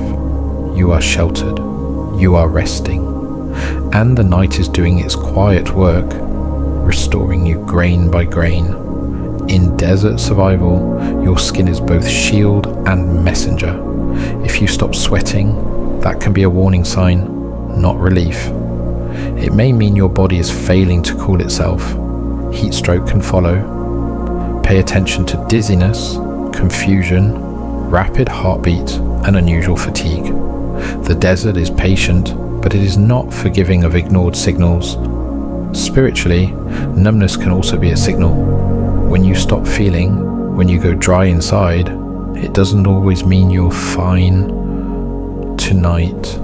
you are sheltered, you are resting, and the night is doing its quiet work, restoring you grain by grain. In desert survival, your skin is both shield and messenger. If you stop sweating, that can be a warning sign, not relief. It may mean your body is failing to cool itself. Heat stroke can follow. Pay attention to dizziness, confusion, rapid heartbeat, and unusual fatigue. The desert is patient, but it is not forgiving of ignored signals. Spiritually, numbness can also be a signal. When you stop feeling, when you go dry inside, it doesn't always mean you're fine. Tonight,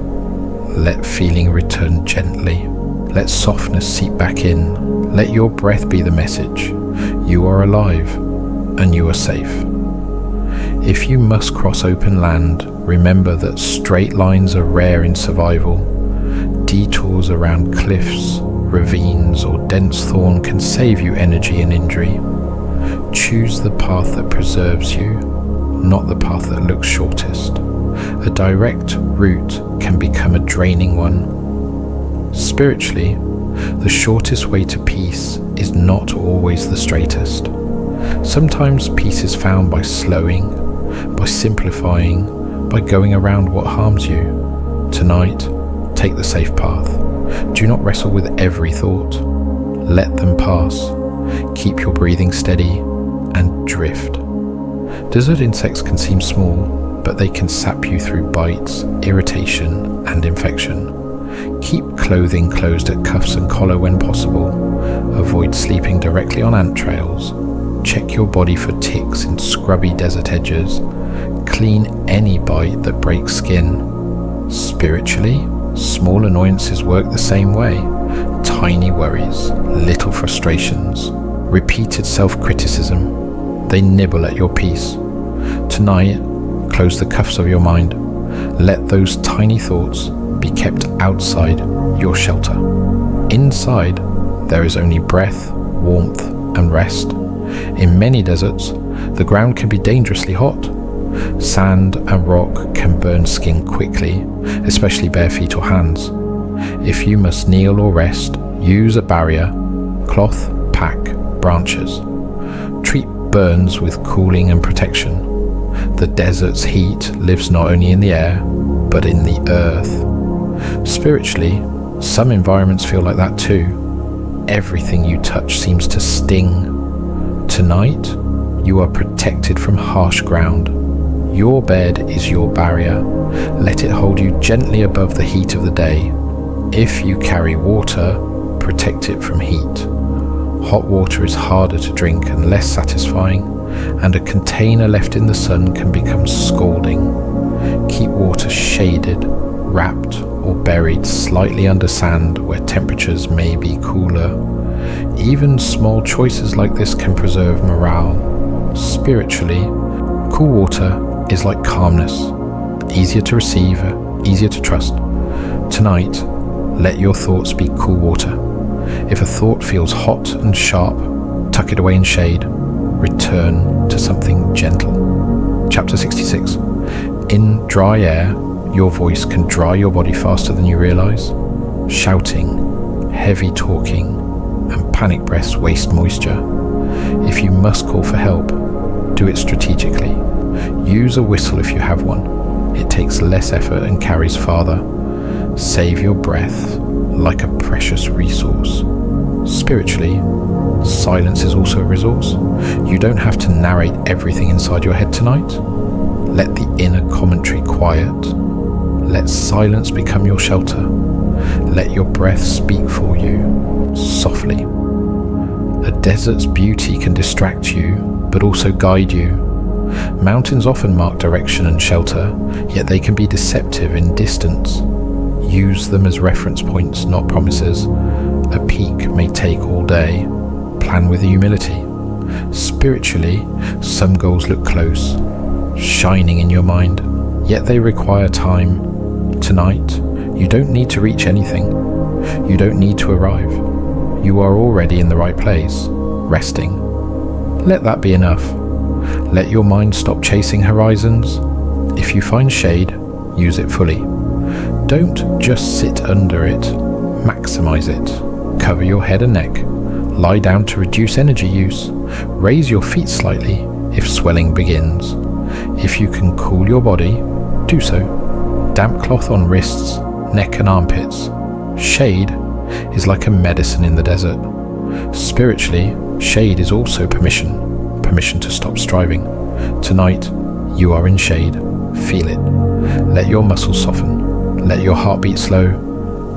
let feeling return gently. Let softness seep back in. Let your breath be the message. You are alive, and you are safe. If you must cross open land, remember that straight lines are rare in survival. Detours around cliffs, ravines, or dense thorn can save you energy and injury. Choose the path that preserves you, not the path that looks shortest. A direct route can become a draining one. Spiritually, the shortest way to peace is not always the straightest. Sometimes peace is found by slowing, by simplifying, by going around what harms you. Tonight, take the safe path. Do not wrestle with every thought. Let them pass. Keep your breathing steady and drift. Desert insects can seem small, but they can sap you through bites, irritation, and infection. Keep clothing closed at cuffs and collar when possible. Avoid sleeping directly on ant trails. Check your body for ticks in scrubby desert edges. Clean any bite that breaks skin. Spiritually, small annoyances work the same way. Tiny worries, little frustrations, repeated self-criticism. They nibble at your peace. Tonight, close the cuffs of your mind. Let those tiny thoughts be kept outside your shelter. Inside, there is only breath, warmth, and rest. In many deserts, the ground can be dangerously hot. Sand and rock can burn skin quickly, especially bare feet or hands. If you must kneel or rest, use a barrier, cloth, pack, branches. Treat burns with cooling and protection. The desert's heat lives not only in the air, but in the earth. Spiritually, some environments feel like that too. Everything you touch seems to sting. Tonight, you are protected from harsh ground. Your bed is your barrier. Let it hold you gently above the heat of the day. If you carry water, protect it from heat. Hot water is harder to drink and less satisfying, and a container left in the sun can become scalding. Keep water shaded, wrapped, or buried slightly under sand where temperatures may be cooler. Even small choices like this can preserve morale. Spiritually, cool water is like calmness, easier to receive, easier to trust. Tonight, let your thoughts be cool water. If a thought feels hot and sharp, tuck it away in shade. Return to something gentle. Chapter 66. In dry air, your voice can dry your body faster than you realize. Shouting, heavy talking, and panic breaths waste moisture. If you must call for help, do it strategically. Use a whistle if you have one. It takes less effort and carries farther. Save your breath like a precious resource. Spiritually, silence is also a resource. You don't have to narrate everything inside your head tonight. Let the inner commentary quiet. Let silence become your shelter. Let your breath speak for you, softly. A desert's beauty can distract you, but also guide you. Mountains often mark direction and shelter, yet they can be deceptive in distance. Use them as reference points, not promises. A peak may take all day. Plan with humility. Spiritually, some goals look close, shining in your mind, yet they require time. Tonight, you don't need to reach anything. You don't need to arrive. You are already in the right place, resting. Let that be enough. Let your mind stop chasing horizons. If you find shade, use it fully. Don't just sit under it, maximize it. Cover your head and neck. Lie down to reduce energy use. Raise your feet slightly if swelling begins. If you can cool your body, do so. Damp cloth on wrists, neck and armpits. Shade is like a medicine in the desert. Spiritually, shade is also permission. Permission to stop striving. Tonight, you are in shade. Feel it. Let your muscles soften. Let your heart beat slow.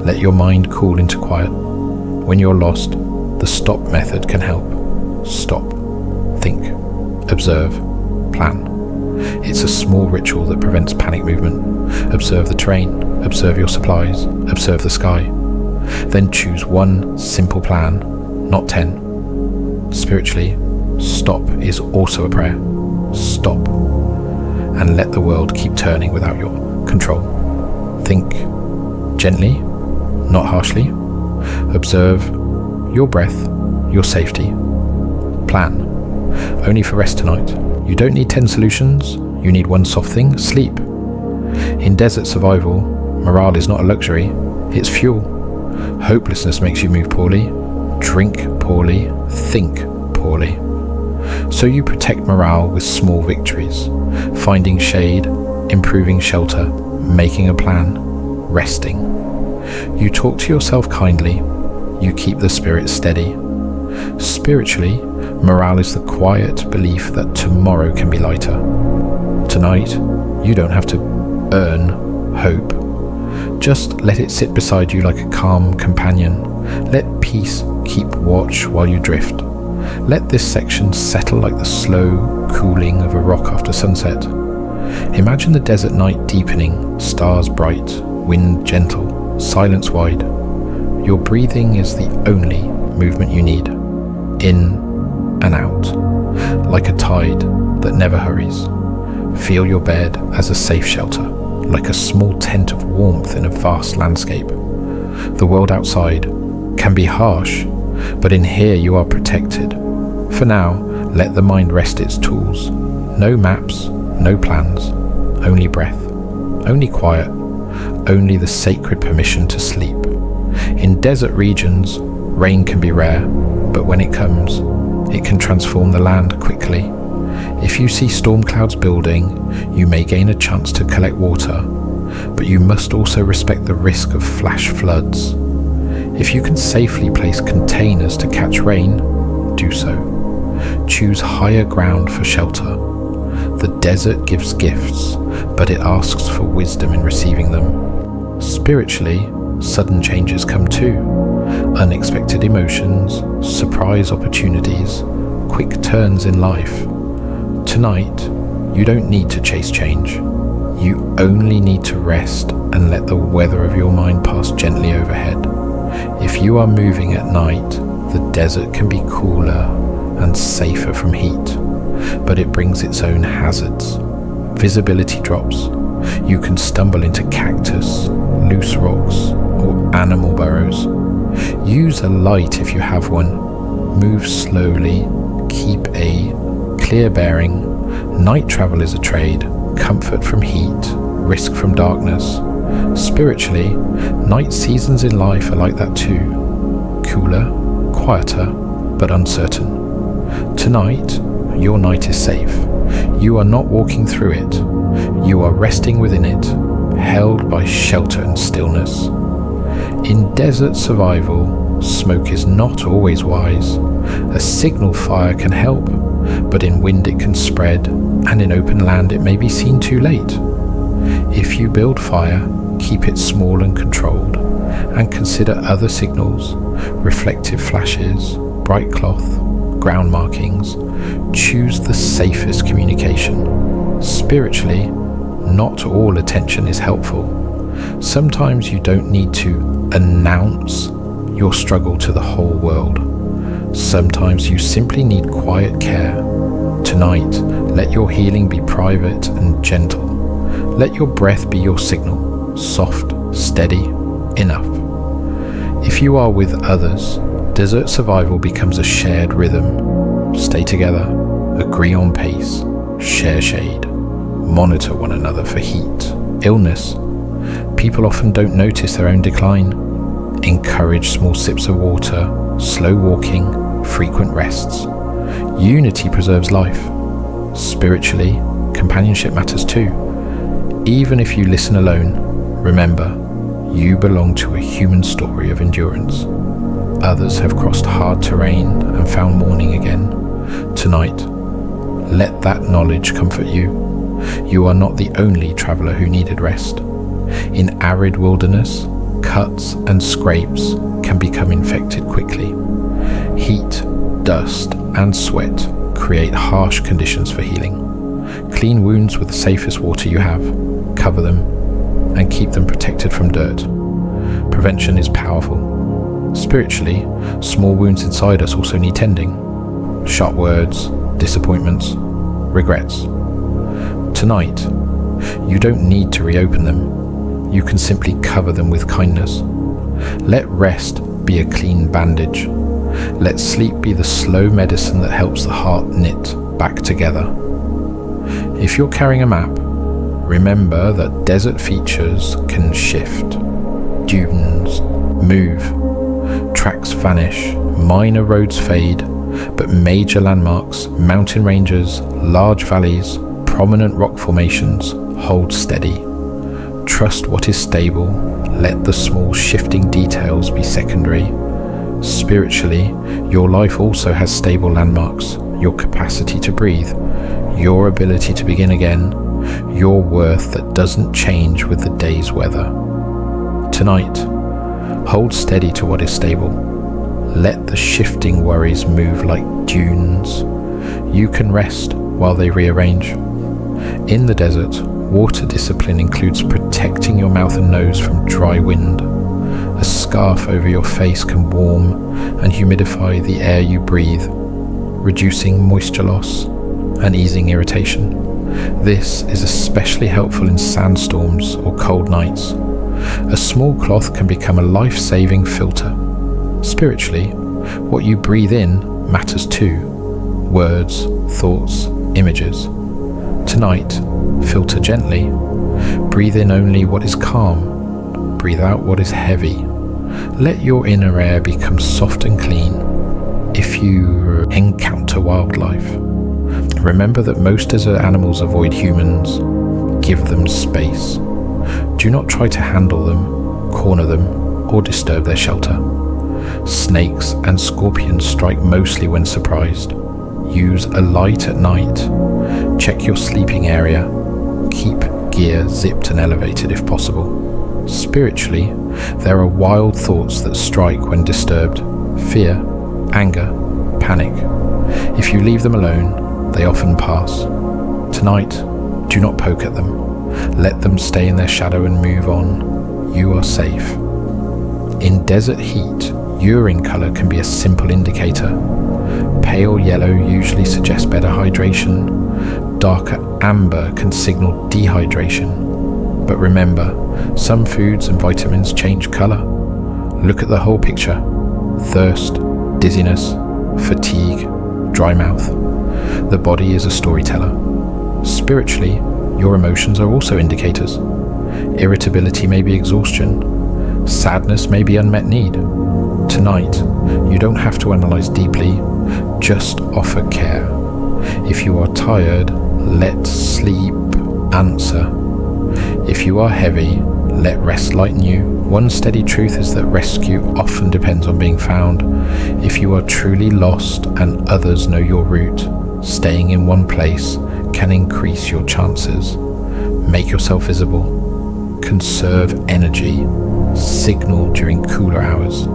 Let your mind cool into quiet. When you're lost, the stop method can help. Stop. Think. Observe. Plan. It's a small ritual that prevents panic movement. Observe the train. Observe your supplies. Observe the sky. Then choose one simple plan, not 10. Spiritually, stop is also a prayer. Stop. And let the world keep turning without your control. Think gently, not harshly. Observe your breath, your safety. Plan. Only for rest tonight. You don't need 10 solutions. You need one soft thing: sleep. In desert survival, morale is not a luxury, it's fuel. Hopelessness makes you move poorly, drink poorly, think poorly. So you protect morale with small victories, finding shade, improving shelter, making a plan, resting. You talk to yourself kindly, you keep the spirit steady. Spiritually, morale is the quiet belief that tomorrow can be lighter. Tonight, you don't have to earn hope. Just let it sit beside you like a calm companion. Let peace keep watch while you drift. Let this section settle like the slow cooling of a rock after sunset. Imagine the desert night deepening, stars bright, wind gentle, silence wide. Your breathing is the only movement you need. In and out, like a tide that never hurries. Feel your bed as a safe shelter, like a small tent of warmth in a vast landscape. The world outside can be harsh, but in here you are protected. For now, let the mind rest its tools. No maps, no plans, only breath, only quiet, only the sacred permission to sleep. In desert regions, rain can be rare, but when it comes, it can transform the land quickly. If you see storm clouds building, you may gain a chance to collect water, but you must also respect the risk of flash floods. If you can safely place containers to catch rain, do so. Choose higher ground for shelter. The desert gives gifts, but it asks for wisdom in receiving them. Spiritually, sudden changes come too. unexpected emotions, surprise opportunities, quick turns in life. Tonight, you don't need to chase change. You only need to rest and let the weather of your mind pass gently overhead. If you are moving at night, the desert can be cooler and safer from heat, but it brings its own hazards. Visibility drops. You can stumble into cactus, loose rocks, or animal burrows. Use a light if you have one. Move slowly. Keep a clear bearing. Night travel is a trade. Comfort from heat, risk from darkness. Spiritually, night seasons in life are like that too. Cooler, quieter, but uncertain. Tonight, your night is safe. You are not walking through it. You are resting within it, held by shelter and stillness. In desert survival, smoke is not always wise. A signal fire can help, but in wind it can spread, and in open land it may be seen too late. If you build fire, keep it small and controlled, and consider other signals, reflective flashes, bright cloth, ground markings. Choose the safest communication. Spiritually, not all attention is helpful. Sometimes you don't need to announce your struggle to the whole world. Sometimes you simply need quiet care. Tonight, let your healing be private and gentle. Let your breath be your signal, soft, steady, enough. If you are with others, desert survival becomes a shared rhythm. Stay together, agree on pace, share shade, monitor one another for heat, illness. People often don't notice their own decline. Encourage small sips of water, slow walking, frequent rests. Unity preserves life. Spiritually, companionship matters too. Even if you listen alone, remember, you belong to a human story of endurance. Others have crossed hard terrain and found morning again. Tonight, let that knowledge comfort you. You are not the only traveller who needed rest. In arid wilderness, cuts and scrapes can become infected quickly. Heat, dust, and sweat create harsh conditions for healing. Clean wounds with the safest water you have, cover them, and keep them protected from dirt. Prevention is powerful. Spiritually, small wounds inside us also need tending. Sharp words, disappointments, regrets. Tonight, you don't need to reopen them. You can simply cover them with kindness. Let rest be a clean bandage. Let sleep be the slow medicine that helps the heart knit back together. If you're carrying a map, remember that desert features can shift. Dunes move, tracks vanish, minor roads fade, but major landmarks, mountain ranges, large valleys, prominent rock formations hold steady. Trust what is stable, let the small shifting details be secondary. Spiritually, your life also has stable landmarks, your capacity to breathe, your ability to begin again, your worth that doesn't change with the day's weather. Tonight, hold steady to what is stable. Let the shifting worries move like dunes. You can rest while they rearrange. In the desert, water discipline includes protecting your mouth and nose from dry wind. A scarf over your face can warm and humidify the air you breathe, reducing moisture loss and easing irritation. This is especially helpful in sandstorms or cold nights. A small cloth can become a life-saving filter. Spiritually, what you breathe in matters too. Words, thoughts, images. Tonight, filter gently. Breathe in only what is calm. Breathe out what is heavy. Let your inner air become soft and clean. If you encounter wildlife, remember that most desert animals avoid humans. Give them space. Do not try to handle them, corner them, or disturb their shelter. Snakes and scorpions strike mostly when surprised. Use a light at night. Check your sleeping area. Keep gear zipped and elevated if possible. Spiritually, There are wild thoughts that strike when disturbed: fear, anger, panic. If you leave them alone, they often pass. Tonight, do not poke at them. Let them stay in their shadow and move on. You are safe. In desert heat, urine colour can be a simple indicator. Pale yellow usually suggests better hydration. Darker amber can signal dehydration. But remember, some foods and vitamins change colour. Look at the whole picture: thirst, dizziness, fatigue, dry mouth. The body is a storyteller. Spiritually, your emotions are also indicators. Irritability may be exhaustion. Sadness may be unmet need. Tonight, you don't have to analyze deeply, just offer care. If you are tired, let sleep answer. If you are heavy, let rest lighten you. One steady truth is that rescue often depends on being found. If you are truly lost and others know your route, staying in one place can increase your chances. Make yourself visible. Conserve energy. Signal during cooler hours.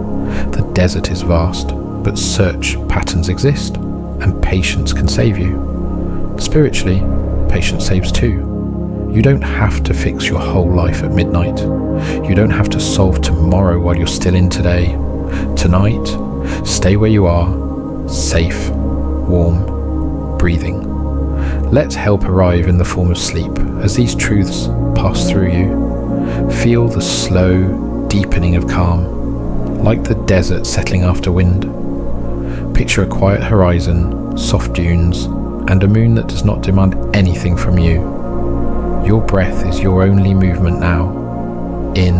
The desert is vast, but search patterns exist, and patience can save you. Spiritually, patience saves too. You don't have to fix your whole life at midnight. You don't have to solve tomorrow while you're still in today. Tonight, stay where you are, safe, warm, breathing. Let help arrive in the form of sleep as these truths pass through you. Feel the slow deepening of calm, like the desert settling after wind. Picture a quiet horizon, soft dunes, and a moon that does not demand anything from you. Your breath is your only movement now, in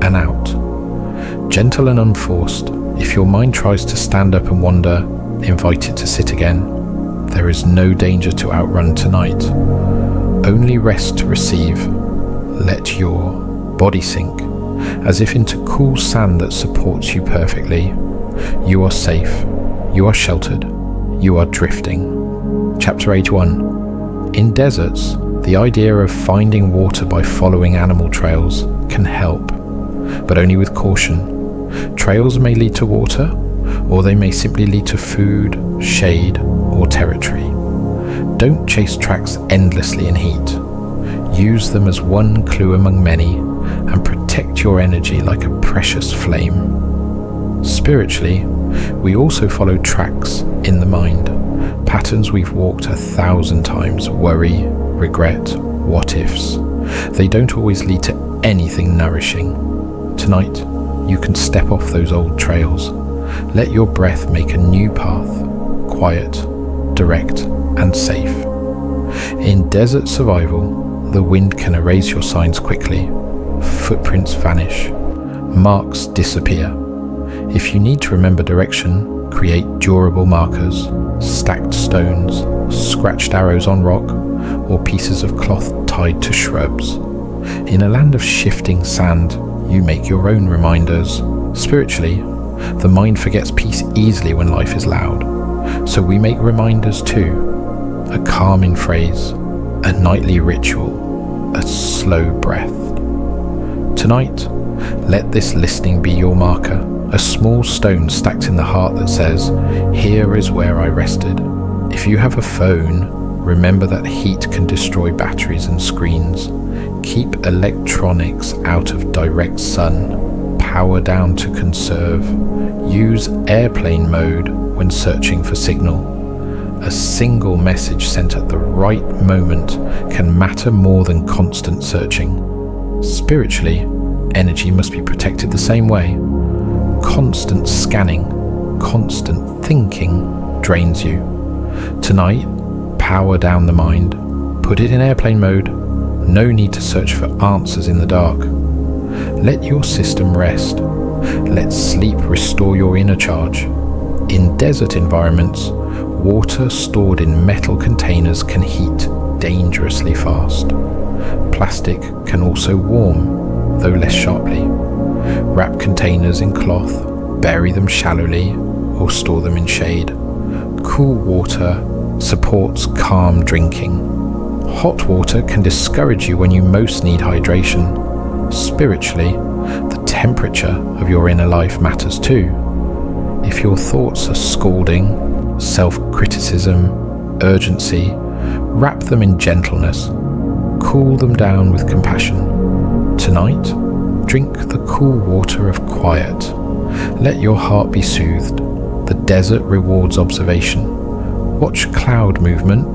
and out. Gentle and unforced. If your mind tries to stand up and wander, invite it to sit again. There is no danger to outrun tonight. Only rest to receive. Let your body sink, as if into cool sand that supports you perfectly. You are safe. You are sheltered. You are drifting. Chapter 81. In deserts, the idea of finding water by following animal trails can help, but only with caution. Trails may lead to water, or they may simply lead to food, shade, or territory. Don't chase tracks endlessly in heat. Use them as one clue among many, and protect your energy like a precious flame. Spiritually, we also follow tracks in the mind, patterns we've walked 1,000 times: worry, regret, what-ifs. They don't always lead to anything nourishing. Tonight, you can step off those old trails. Let your breath make a new path, quiet, direct, and safe. In desert survival, the wind can erase your signs quickly. Footprints vanish. Marks disappear. If you need to remember direction, create durable markers, stacked stones, scratched arrows on rock, or pieces of cloth tied to shrubs. In a land of shifting sand, you make your own reminders. Spiritually, the mind forgets peace easily when life is loud, so we make reminders too. A calming phrase, a nightly ritual, a slow breath. Tonight, let this listening be your marker, a small stone stacked in the heart that says, "Here is where I rested." If you have a phone, remember that heat can destroy batteries and screens. Keep electronics out of direct sun. Power down to conserve. Use airplane mode when searching for signal. A single message sent at the right moment can matter more than constant searching. Spiritually, energy must be protected the same way. Constant scanning, constant thinking drains you. Tonight, power down the mind. Put it in airplane mode. No need to search for answers in the dark. Let your system rest. Let sleep restore your inner charge. In desert environments, water stored in metal containers can heat dangerously fast. Plastic can also warm, though less sharply. Wrap containers in cloth, bury them shallowly, or store them in shade. Cool water supports calm drinking. Hot water can discourage you when you most need hydration. Spiritually, The temperature of your inner life matters too. If your thoughts are scolding, self-criticism, urgency, wrap them in gentleness. Cool them down with compassion. Tonight, drink the cool water of quiet. Let your heart be soothed. The desert rewards observation. Watch cloud movement.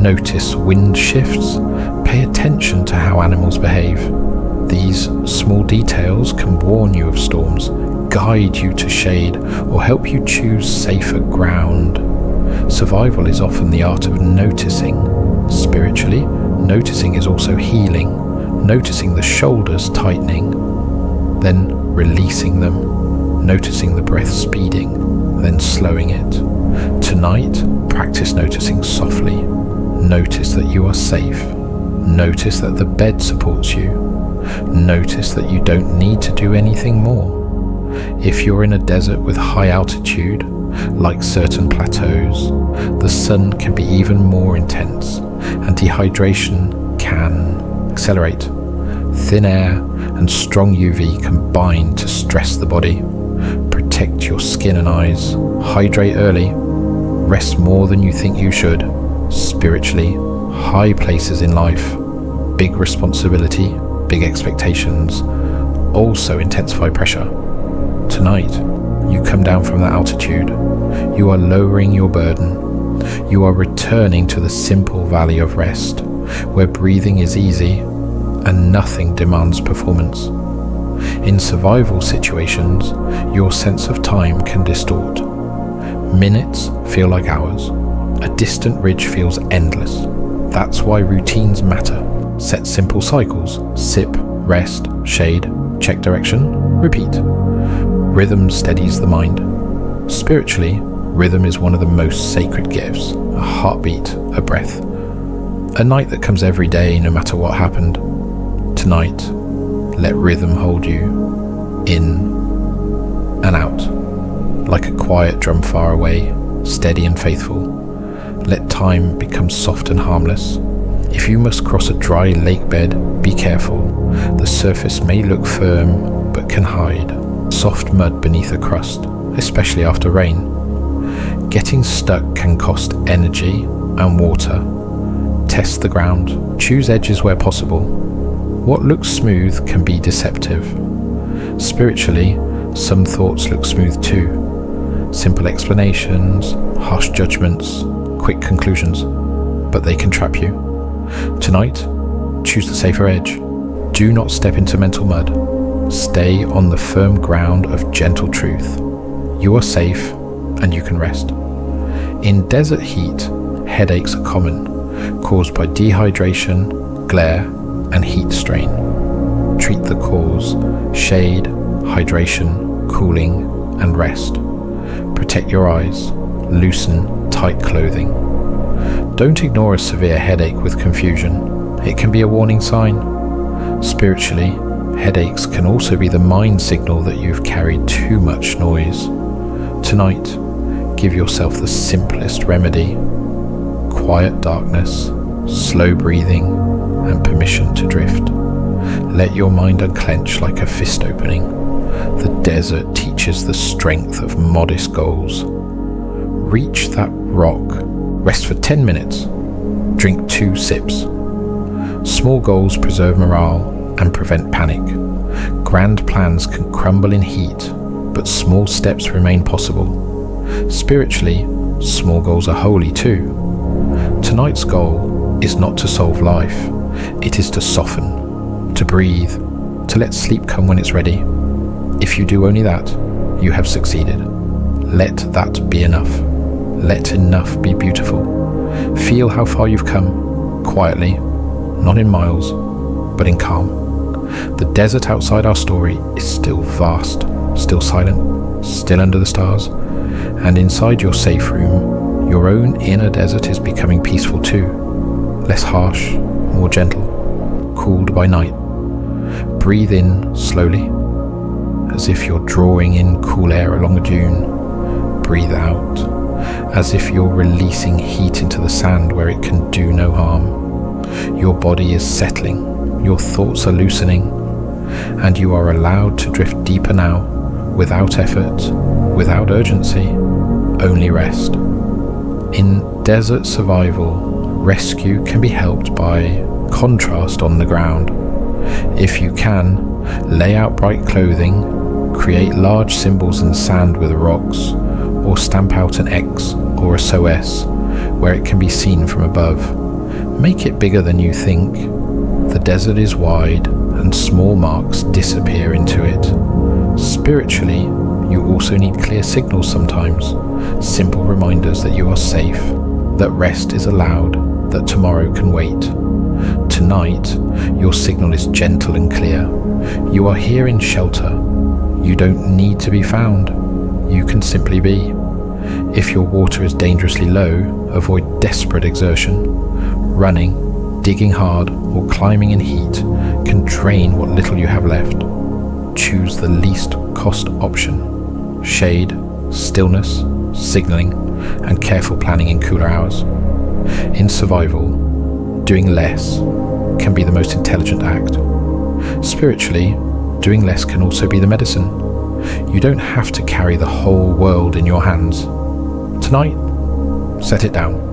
Notice wind shifts. Pay attention to how animals behave. These small details can warn you of storms, guide you to shade, or help you choose safer ground. Survival is often the art of noticing. Spiritually, noticing is also healing. Noticing the shoulders tightening, then releasing them. Noticing the breath speeding, then slowing it. Tonight, practice noticing softly. Notice that you are safe. Notice that the bed supports you. Notice that you don't need to do anything more. If you're in a desert with high altitude, like certain plateaus, the sun can be even more intense, and dehydration can accelerate. Thin air and strong UV combine to stress the body. Protect your skin and eyes. Hydrate early. Rest more than you think you should. Spiritually, high places in life, big responsibility, big expectations, also intensify pressure. Tonight, you come down from that altitude. You are lowering your burden. You are returning to the simple valley of rest, where breathing is easy and nothing demands performance. In survival situations, your sense of time can distort. Minutes feel like hours. A distant ridge feels endless. That's why routines matter. Set simple cycles. Sip, rest, shade, check direction, repeat. Rhythm steadies the mind. Spiritually, rhythm is one of the most sacred gifts. A heartbeat, a breath. A night that comes every day, no matter what happened. Tonight, let rhythm hold you in and out, like a quiet drum far away, steady and faithful. Let time become soft and harmless. If you must cross a dry lake bed, be careful. The surface may look firm, but can hide soft mud beneath a crust, especially after rain. Getting stuck can cost energy and water. Test the ground. Choose edges where possible. What looks smooth can be deceptive. Spiritually, some thoughts look smooth too. Simple explanations, harsh judgments, quick conclusions, but they can trap you. Tonight, choose the safer edge. Do not step into mental mud. Stay on the firm ground of gentle truth. You are safe and you can rest. In desert heat, headaches are common, caused by dehydration, glare, and heat strain. Treat the cause: shade, hydration, cooling, and rest. Protect your eyes. Loosen tight clothing. Don't ignore a severe headache with confusion. It can be a warning sign. Spiritually, headaches can also be the mind signal that you've carried too much noise. Tonight, give yourself the simplest remedy: quiet darkness, slow breathing, and permission to drift. Let your mind unclench like a fist opening. The desert teaches the strength of modest goals. Reach that rock. Rest for 10 minutes. Drink 2 sips. Small goals preserve morale and prevent panic. Grand plans can crumble in heat, but small steps remain possible. Spiritually, small goals are holy too. Tonight's goal is not to solve life. It is to soften, to breathe, to let sleep come when it's ready. If you do only that, you have succeeded. Let that be enough. Let enough be beautiful. Feel how far you've come, quietly, not in miles, but in calm. The desert outside our story is still vast, still silent, still under the stars, and inside your safe room, your own inner desert is becoming peaceful too, less harsh, more gentle, cooled by night. Breathe in slowly, as if you're drawing in cool air along a dune. Breathe out, as if you're releasing heat into the sand where it can do no harm. Your body is settling, your thoughts are loosening. and you are allowed to drift deeper now, without effort, without urgency, only rest. In desert survival, rescue can be helped by contrast on the ground. If you can, lay out bright clothing, create large symbols in sand with rocks, or stamp out an X or a SOS where it can be seen from above. Make it bigger than you think. The desert is wide and small marks disappear into it. Spiritually, you also need clear signals sometimes, simple reminders that you are safe, that rest is allowed, that tomorrow can wait. Tonight, your signal is gentle and clear. You are here in shelter. You don't need to be found. You can simply be. If your water is dangerously low, avoid desperate exertion. Running, digging hard, or climbing in heat can drain what little you have left. Choose the least cost option. Shade, stillness, signaling, and careful planning in cooler hours. In survival, doing less can be the most intelligent act. Spiritually, doing less can also be the medicine. You don't have to carry the whole world in your hands. Tonight, set it down.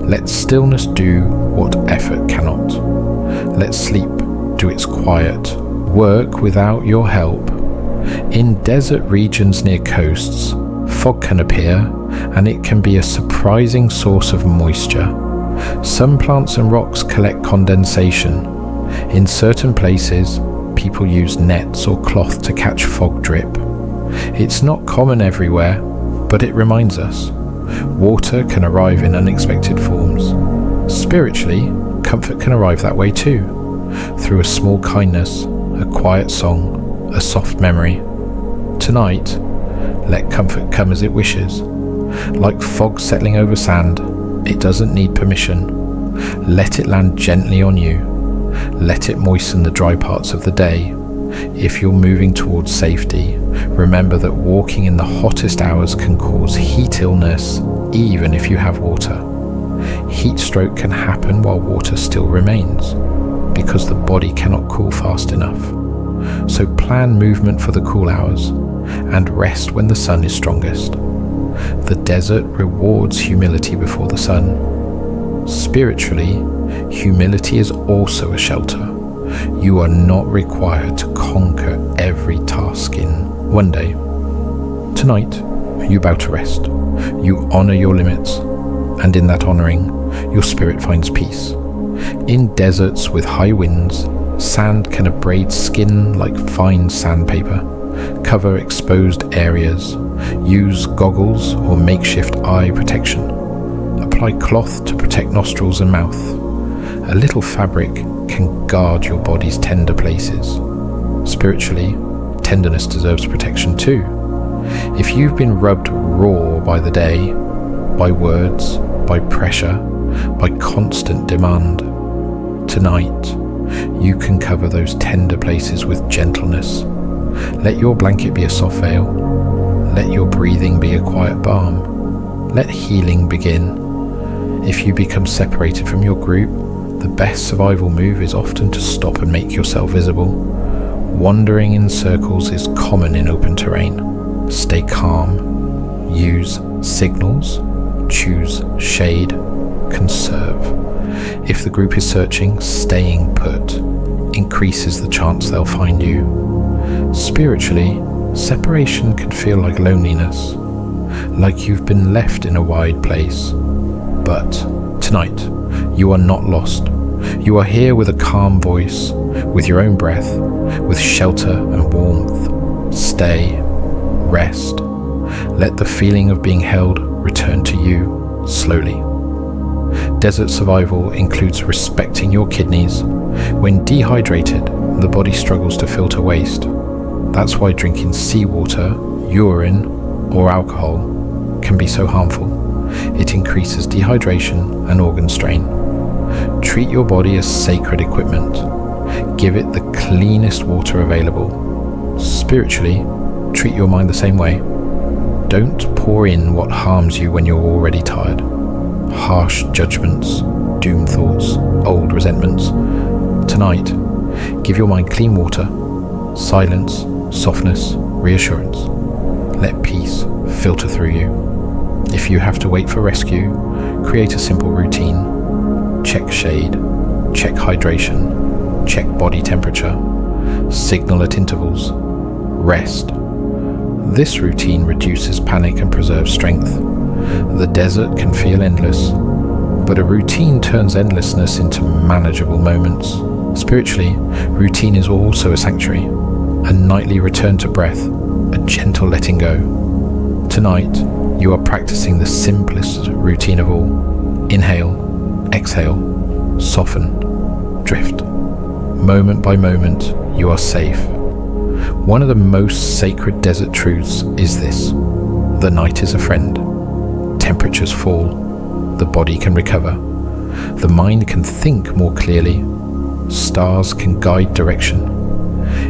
Let stillness do what effort cannot. Let sleep do its quiet work without your help. In desert regions near coasts, fog can appear, and it can be a surprising source of moisture. Some plants and rocks collect condensation. In certain places, people use nets or cloth to catch fog drip. It's not common everywhere, but it reminds us. Water can arrive in unexpected forms. Spiritually, comfort can arrive that way too, through a small kindness, a quiet song, a soft memory. Tonight, let comfort come as it wishes. Like fog settling over sand, it doesn't need permission. Let it land gently on you. Let it moisten the dry parts of the day. If you're moving towards safety, remember that walking in the hottest hours can cause heat illness, even if you have water. Heat stroke can happen while water still remains, because the body cannot cool fast enough. So plan movement for the cool hours, and rest when the sun is strongest. The desert rewards humility before the sun. Spiritually, humility is also a shelter. You are not required to conquer every task in one day. Tonight, you bow to rest. You honor your limits, and in that honoring, your spirit finds peace. In deserts with high winds, sand can abrade skin like fine sandpaper, cover exposed areas, use goggles or makeshift eye protection, apply cloth to protect nostrils and mouth. A little fabric can guard your body's tender places. Spiritually, tenderness deserves protection too. If you've been rubbed raw by the day, by words, by pressure, by constant demand, tonight you can cover those tender places with gentleness. Let your blanket be a soft veil. Let your breathing be a quiet balm. Let healing begin. If you become separated from your group, the best survival move is often to stop and make yourself visible. Wandering in circles is common in open terrain. Stay calm. Use signals. Choose shade. Conserve. If the group is searching, staying put increases the chance they'll find you. Spiritually, separation can feel like loneliness, like you've been left in a wide place. But tonight, you are not lost. You are here with a calm voice, with your own breath, with shelter and warmth. Stay, rest. Let the feeling of being held return to you slowly. Desert survival includes respecting your kidneys. When dehydrated, the body struggles to filter waste. That's why drinking seawater, urine, or alcohol can be so harmful. It increases dehydration and organ strain. Treat your body as sacred equipment. Give it the cleanest water available. Spiritually, treat your mind the same way. Don't pour in what harms you when you're already tired. Harsh judgments, doom thoughts, old resentments. Tonight, give your mind clean water, Silence, softness, reassurance. Let peace filter through you. If you have to wait for rescue, create a simple routine. Check shade, check hydration, check body temperature, signal at intervals, rest. This routine reduces panic and preserves strength. The desert can feel endless, but a routine turns endlessness into manageable moments. Spiritually, routine is also a sanctuary, a nightly return to breath, a gentle letting go. Tonight, you are practicing the simplest routine of all. Inhale, exhale, soften, drift. Moment by moment, you are safe. One of the most sacred desert truths is this: the night is a friend. Temperatures fall, the body can recover, the mind can think more clearly, stars can guide direction.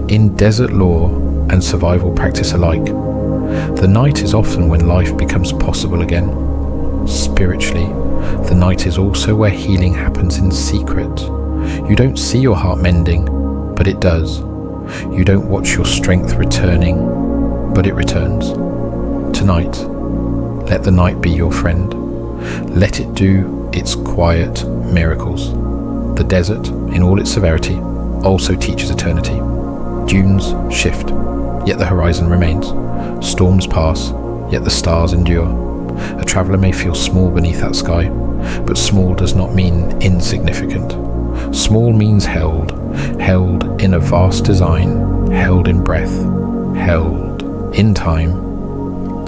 In desert lore and survival practice alike, the night is often when life becomes possible again. Spiritually, the night is also where healing happens in secret. You don't see your heart mending, but it does. You don't watch your strength returning, but it returns. Tonight, let the night be your friend. Let it do its quiet miracles. The desert, in all its severity, also teaches eternity. Dunes shift, yet the horizon remains. Storms pass, yet the stars endure. A traveller may feel small beneath that sky, but small does not mean insignificant. Small means held in a vast design, held in breath, held in time.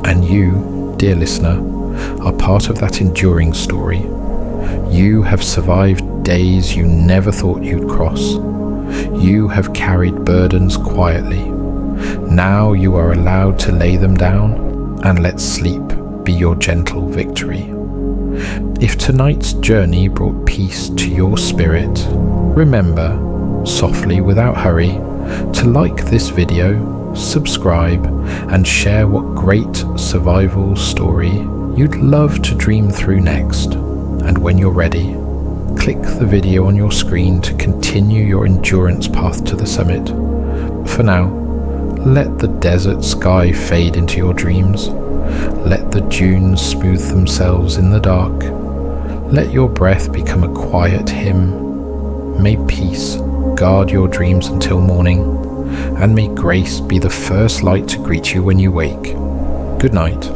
And you, dear listener, are part of that enduring story. You have survived days you never thought you'd cross. You have carried burdens quietly. Now you are allowed to lay them down and let sleep be your gentle victory. If tonight's journey brought peace to your spirit, remember, softly without hurry, to like this video, subscribe, and share what great survival story you'd love to dream through next. And when you're ready, click the video on your screen to continue your endurance path to the summit. For now, let the desert sky fade into your dreams. Let the dunes smooth themselves in the dark. Let your breath become a quiet hymn. May peace guard your dreams until morning, and may grace be the first light to greet you when you wake. Good night.